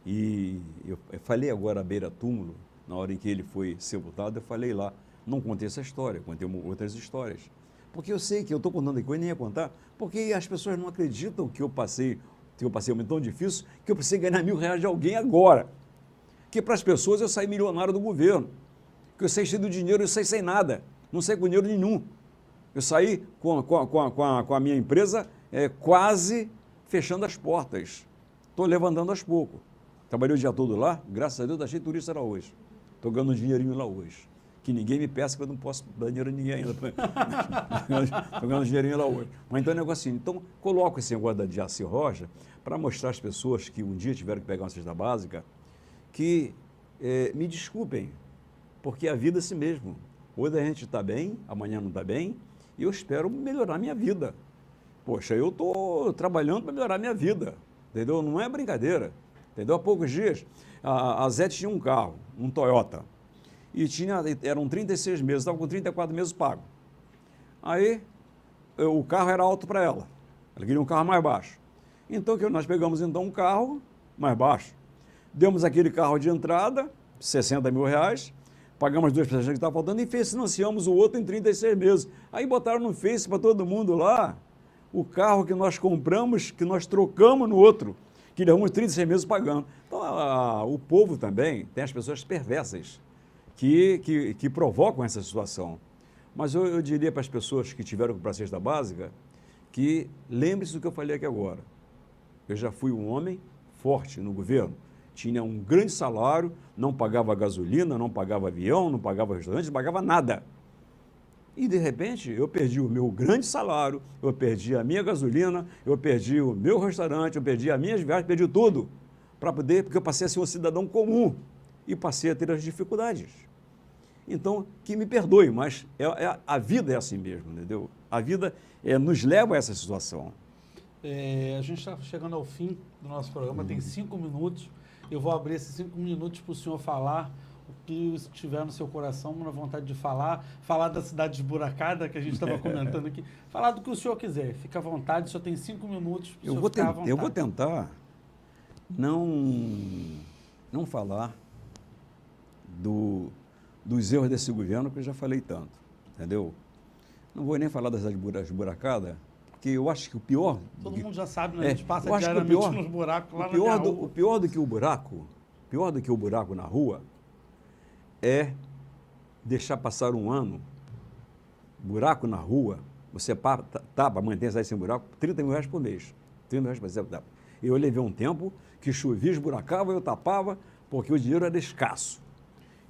E eu falei agora à beira-túmulo, na hora em que ele foi sepultado, eu falei lá, não contei essa história, contei outras histórias. Porque eu sei que eu estou contando aqui, eu nem ia contar, porque as pessoas não acreditam que eu passei um momento tão difícil, que eu precisei ganhar R$1.000 de alguém agora. Que para as pessoas eu saí milionário do governo, que eu saí cheio do dinheiro, eu saí sem nada, não saí com dinheiro nenhum. Eu saí com a minha empresa quase fechando as portas. Estou levantando aos poucos. Trabalhei o dia todo lá, graças a Deus, achei turista lá hoje. Estou ganhando um dinheirinho lá hoje. Que ninguém me peça, que eu não posso dar dinheiro a ninguém ainda. Estou ganhando um dinheirinho lá hoje. Mas então é um negocinho. Então, coloco esse negócio da Ciro Rocha para mostrar às pessoas que um dia tiveram que pegar uma cesta básica que me desculpem, porque a vida é assim mesmo. Hoje a gente está bem, amanhã não está bem, e eu espero melhorar a minha vida. Poxa, eu estou trabalhando para melhorar a minha vida, entendeu? Não é brincadeira, entendeu? Há poucos dias, a Zete tinha um carro, um Toyota, e eram 36 meses, estava com 34 meses pago. Aí, o carro era alto para ela, ela queria um carro mais baixo. Então, nós pegamos então um carro mais baixo, demos aquele carro de entrada, R$60.000, pagamos 2 pessoas que estavam faltando e financiamos o outro em 36 meses. Aí botaram no Face para todo mundo lá o carro que nós compramos, que nós trocamos no outro, que levamos 36 meses pagando. Então, o povo também tem as pessoas perversas que provocam essa situação. Mas eu diria para as pessoas que tiveram com a cesta básica que lembre-se do que eu falei aqui agora. Eu já fui um homem forte no governo. Tinha um grande salário, não pagava gasolina, não pagava avião, não pagava restaurante, não pagava nada. E, de repente, eu perdi o meu grande salário, eu perdi a minha gasolina, eu perdi o meu restaurante, eu perdi as minhas viagens, perdi tudo, porque eu passei a ser um cidadão comum e passei a ter as dificuldades. Então, que me perdoe, mas a vida é assim mesmo, entendeu? A vida nos leva a essa situação. A gente está chegando ao fim do nosso programa, tem 5 minutos. Eu vou abrir esses 5 minutos para o senhor falar o que estiver no seu coração, na vontade de falar da cidade esburacada que a gente estava comentando aqui, falar do que o senhor quiser, fica à vontade, o senhor tem 5 minutos para o senhor ficar à vontade. Eu vou tentar não falar dos erros desse governo, que eu já falei tanto, entendeu? Não vou nem falar da cidade esburacada, porque eu acho que o pior... Todo mundo já sabe, né? A gente passa diariamente nos buracos lá na minha rua. O pior do que o buraco na rua é deixar passar um ano, buraco na rua, você tapa, mantém a cidade sem buraco, R$30.000 por mês. R$30.000 por mês. Eu levei um tempo que chovia, esburacava, eu tapava, porque o dinheiro era escasso.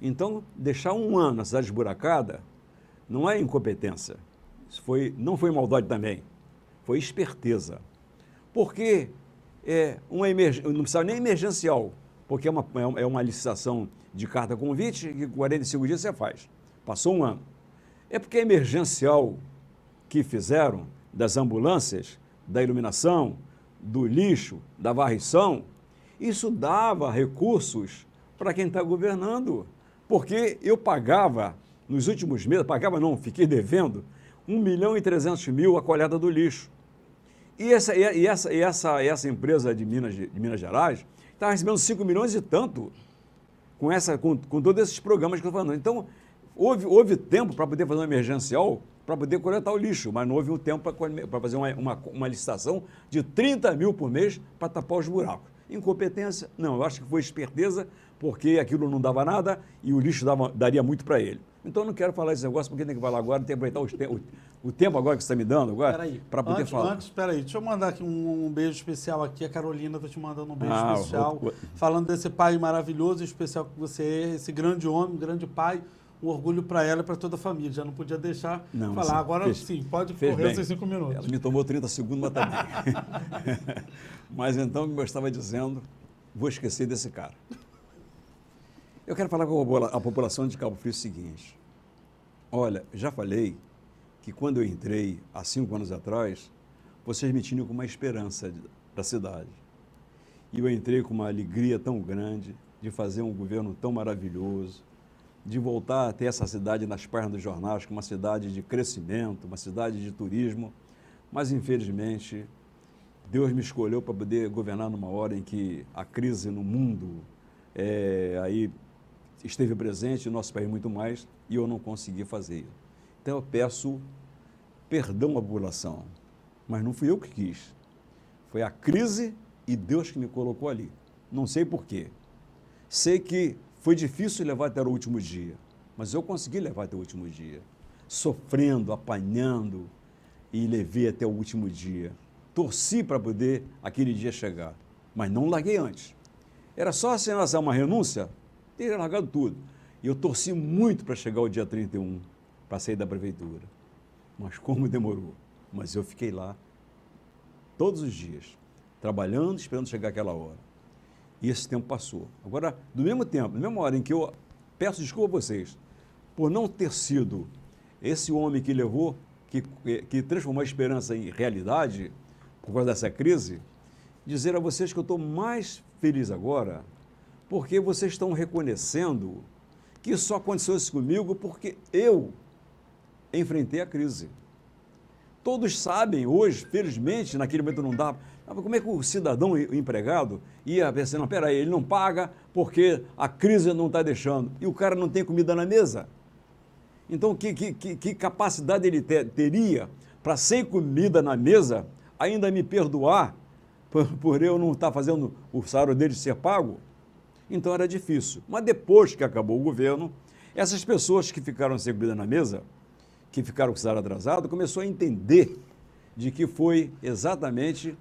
Então, deixar um ano a cidade esburacada não é incompetência. Não foi maldade também, foi esperteza. Porque não precisava nem emergencial, porque é uma licitação de carta convite que 45 dias você faz. Passou um ano. É porque é emergencial que fizeram das ambulâncias, da iluminação, do lixo, da varrição, isso dava recursos para quem está governando. Porque eu pagava, nos últimos meses, fiquei devendo, 1.300.000 a coleta do lixo. E essa empresa de Minas Gerais está recebendo 5 milhões e tanto com todos esses programas que eu estou falando. Então, houve tempo para poder fazer um emergencial, para poder coletar o lixo, mas não houve um tempo para fazer uma licitação de 30 mil por mês para tapar os buracos. Incompetência? Não, eu acho que foi esperteza, porque aquilo não dava nada e o lixo daria muito para ele. Então, eu não quero falar esse negócio, porque tem que falar agora, tem que aproveitar o tempo agora que você está me dando agora, para poder falar. Espera aí, deixa eu mandar aqui um beijo especial aqui, a Carolina está te mandando um beijo especial, falando desse pai maravilhoso e especial que você é, esse grande homem, grande pai, um orgulho para ela e para toda a família. Já não podia deixar falar. Agora sim, pode correr esses 5 minutos. Ela me tomou 30 segundos, mas também. Mas então, como eu estava dizendo, vou esquecer desse cara. Eu quero falar com a população de Cabo Frio o seguinte. Olha, já falei que quando eu entrei, há 5 anos atrás, vocês me tinham com uma esperança da cidade. E eu entrei com uma alegria tão grande de fazer um governo tão maravilhoso, de voltar a ter essa cidade nas páginas dos jornais como uma cidade de crescimento, uma cidade de turismo. Mas, infelizmente, Deus me escolheu para poder governar numa hora em que a crise no mundo aí esteve presente, no nosso país muito mais, e eu não consegui fazer. Então eu peço perdão à população, mas não fui eu que quis. Foi a crise e Deus que me colocou ali. Não sei por quê. Sei que foi difícil levar até o último dia, mas eu consegui levar até o último dia. Sofrendo, apanhando, e levei até o último dia. Torci para poder aquele dia chegar, mas não larguei antes. Era só assinar uma renúncia, teria largado tudo. E eu torci muito para chegar o dia 31, para sair da prefeitura. Mas como demorou? Mas eu fiquei lá todos os dias, trabalhando, esperando chegar aquela hora. E esse tempo passou. Agora, do mesmo tempo, na mesma hora em que eu peço desculpa a vocês por não ter sido esse homem que levou, que transformou a esperança em realidade, por causa dessa crise, dizer a vocês que eu estou mais feliz agora, porque vocês estão reconhecendo que só aconteceu isso comigo porque eu enfrentei a crise. Todos sabem hoje, felizmente, naquele momento não dá, como é que o cidadão, o empregado, ia pensando, peraí, ele não paga porque a crise não está deixando, e o cara não tem comida na mesa. Então, que capacidade ele teria para, sem comida na mesa, ainda me perdoar por eu não estar fazendo o salário dele ser pago? Então era difícil. Mas depois que acabou o governo, essas pessoas que ficaram sem comida na mesa, que ficaram com o salário atrasado, começou a entender de que foi exatamente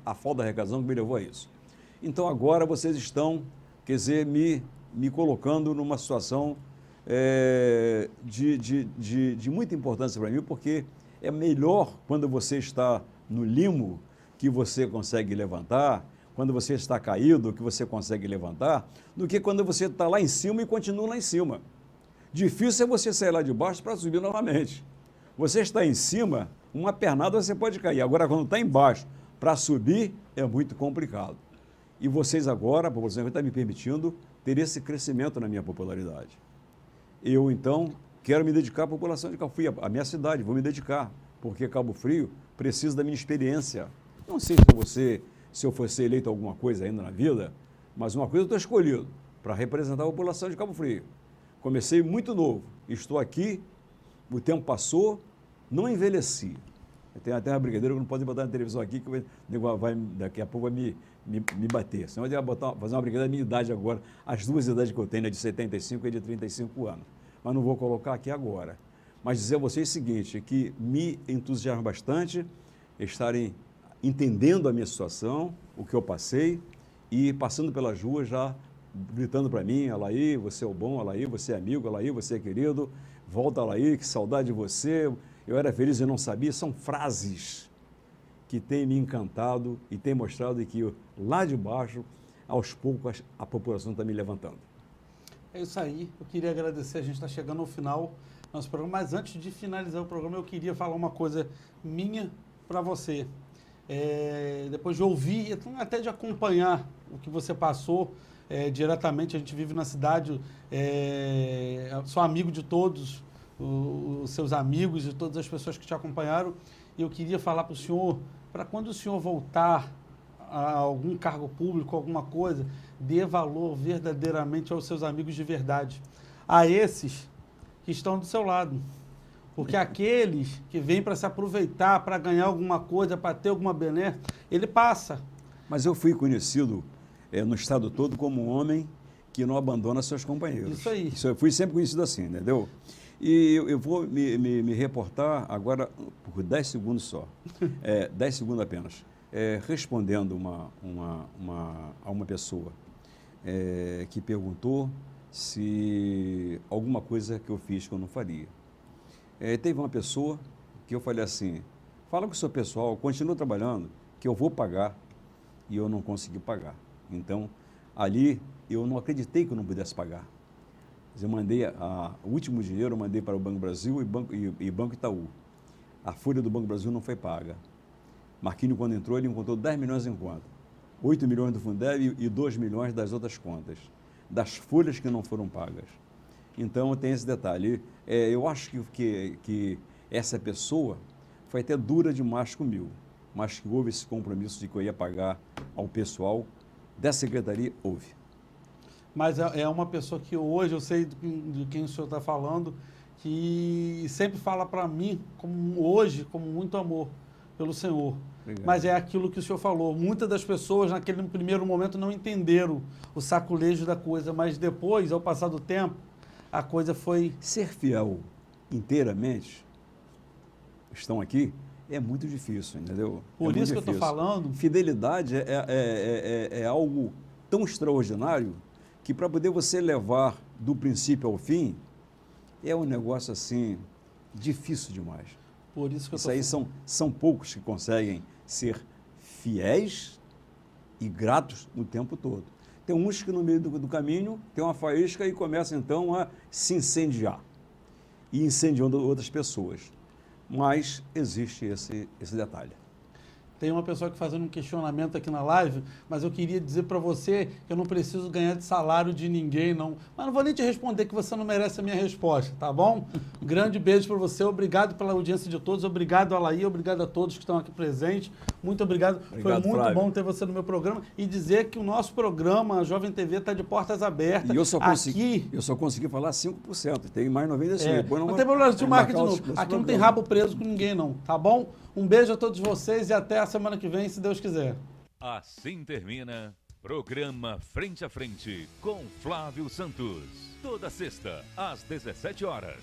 a falta da arrecadação que me levou a isso. Então agora vocês estão, quer dizer, me colocando numa situação de muita importância para mim, porque é melhor quando você está no limo que você consegue levantar, quando você está caído que você consegue levantar, do que quando você está lá em cima e continua lá em cima. Difícil é você sair lá de baixo para subir novamente. Você está em cima, uma pernada você pode cair. Agora, quando está embaixo, para subir, é muito complicado. E vocês agora, a população está me permitindo ter esse crescimento na minha popularidade. Eu, então, quero me dedicar à população de Cabo Frio, à minha cidade, vou me dedicar, porque Cabo Frio precisa da minha experiência. Não sei se eu fosse eleito alguma coisa ainda na vida, mas uma coisa eu estou escolhido, para representar a população de Cabo Frio. Comecei muito novo, estou aqui, o tempo passou, não envelheci. Tem até uma brincadeira que não pode botar na televisão aqui, que daqui a pouco vai me bater. Senão eu vou fazer uma brincadeira da minha idade agora, as duas idades que eu tenho, é de 75 e de 35 anos. Mas não vou colocar aqui agora. Mas dizer a vocês o seguinte, que me entusiasma bastante estarem entendendo a minha situação, o que eu passei e passando pelas ruas já gritando para mim, Alaí, você é o bom, Alaí, você é amigo, Alaí, você é querido, volta Alaí, que saudade de você, eu era feliz e não sabia. São frases que têm me encantado e têm mostrado que lá de baixo, aos poucos, a população está me levantando. É isso aí, eu queria agradecer, a gente está chegando ao final do nosso programa, mas antes de finalizar o programa, eu queria falar uma coisa minha para você. Depois de ouvir, até de acompanhar o que você passou diretamente, a gente vive na cidade, sou amigo de todos os seus amigos, de todas as pessoas que te acompanharam, e eu queria falar para o senhor, para quando o senhor voltar a algum cargo público, alguma coisa, dê valor verdadeiramente aos seus amigos de verdade, a esses que estão do seu lado. Porque aqueles que vêm para se aproveitar, para ganhar alguma coisa, para ter alguma bené, ele passa. Mas eu fui conhecido no estado todo como um homem que não abandona seus companheiros. Isso aí. Eu fui sempre conhecido assim, entendeu? E eu vou me reportar agora por 10 segundos só, 10 segundos apenas, respondendo a uma pessoa que perguntou se alguma coisa que eu fiz que eu não faria. Teve uma pessoa que eu falei assim, fala com o seu pessoal, continua trabalhando, que eu vou pagar, e eu não consegui pagar. Então, ali, eu não acreditei que eu não pudesse pagar. Eu mandei, o último dinheiro eu mandei para o Banco Brasil e Banco Itaú. A folha do Banco Brasil não foi paga. Marquinhos, quando entrou, ele encontrou 10 milhões em conta. 8 milhões do Fundeb e 2 milhões das outras contas, das folhas que não foram pagas. Então, tem esse detalhe. Eu acho que essa pessoa foi até dura demais comigo, mas que houve esse compromisso de que eu ia pagar ao pessoal da secretaria, houve. Mas é uma pessoa que hoje, eu sei de quem o senhor está falando, que sempre fala para mim, como muito amor pelo senhor. Obrigado. Mas é aquilo que o senhor falou. Muitas das pessoas, naquele primeiro momento, não entenderam o saculejo da coisa, mas depois, ao passar do tempo, a coisa foi... Ser fiel inteiramente, estão aqui, é muito difícil, entendeu? Por isso que eu estou falando... Fidelidade é algo tão extraordinário que para poder você levar do princípio ao fim, é um negócio assim, difícil demais. Por isso que eu Isso aí são poucos que conseguem ser fiéis e gratos o tempo todo. Tem uns que no meio do caminho tem uma faísca e começam então a se incendiar. E incendiando outras pessoas. Mas existe esse detalhe. Tem uma pessoa que fazendo um questionamento aqui na live, mas eu queria dizer para você que eu não preciso ganhar de salário de ninguém, não. Mas não vou nem te responder que você não merece a minha resposta, tá bom? Um grande beijo para você, obrigado pela audiência de todos, obrigado Alaí, obrigado a todos que estão aqui presentes, muito obrigado. Foi muito Flávio. bom ter você no meu programa e dizer que o nosso programa, a Jovem TV, está de portas abertas. E eu só consegui falar 5%, tem mais 95%. Não tem problema de marketing de novo. Aqui não tem rabo preso com ninguém, não, tá bom? Um beijo a todos vocês e até a semana que vem, se Deus quiser. Assim termina programa Frente a Frente com Flávio Santos. Toda sexta, às 17 horas.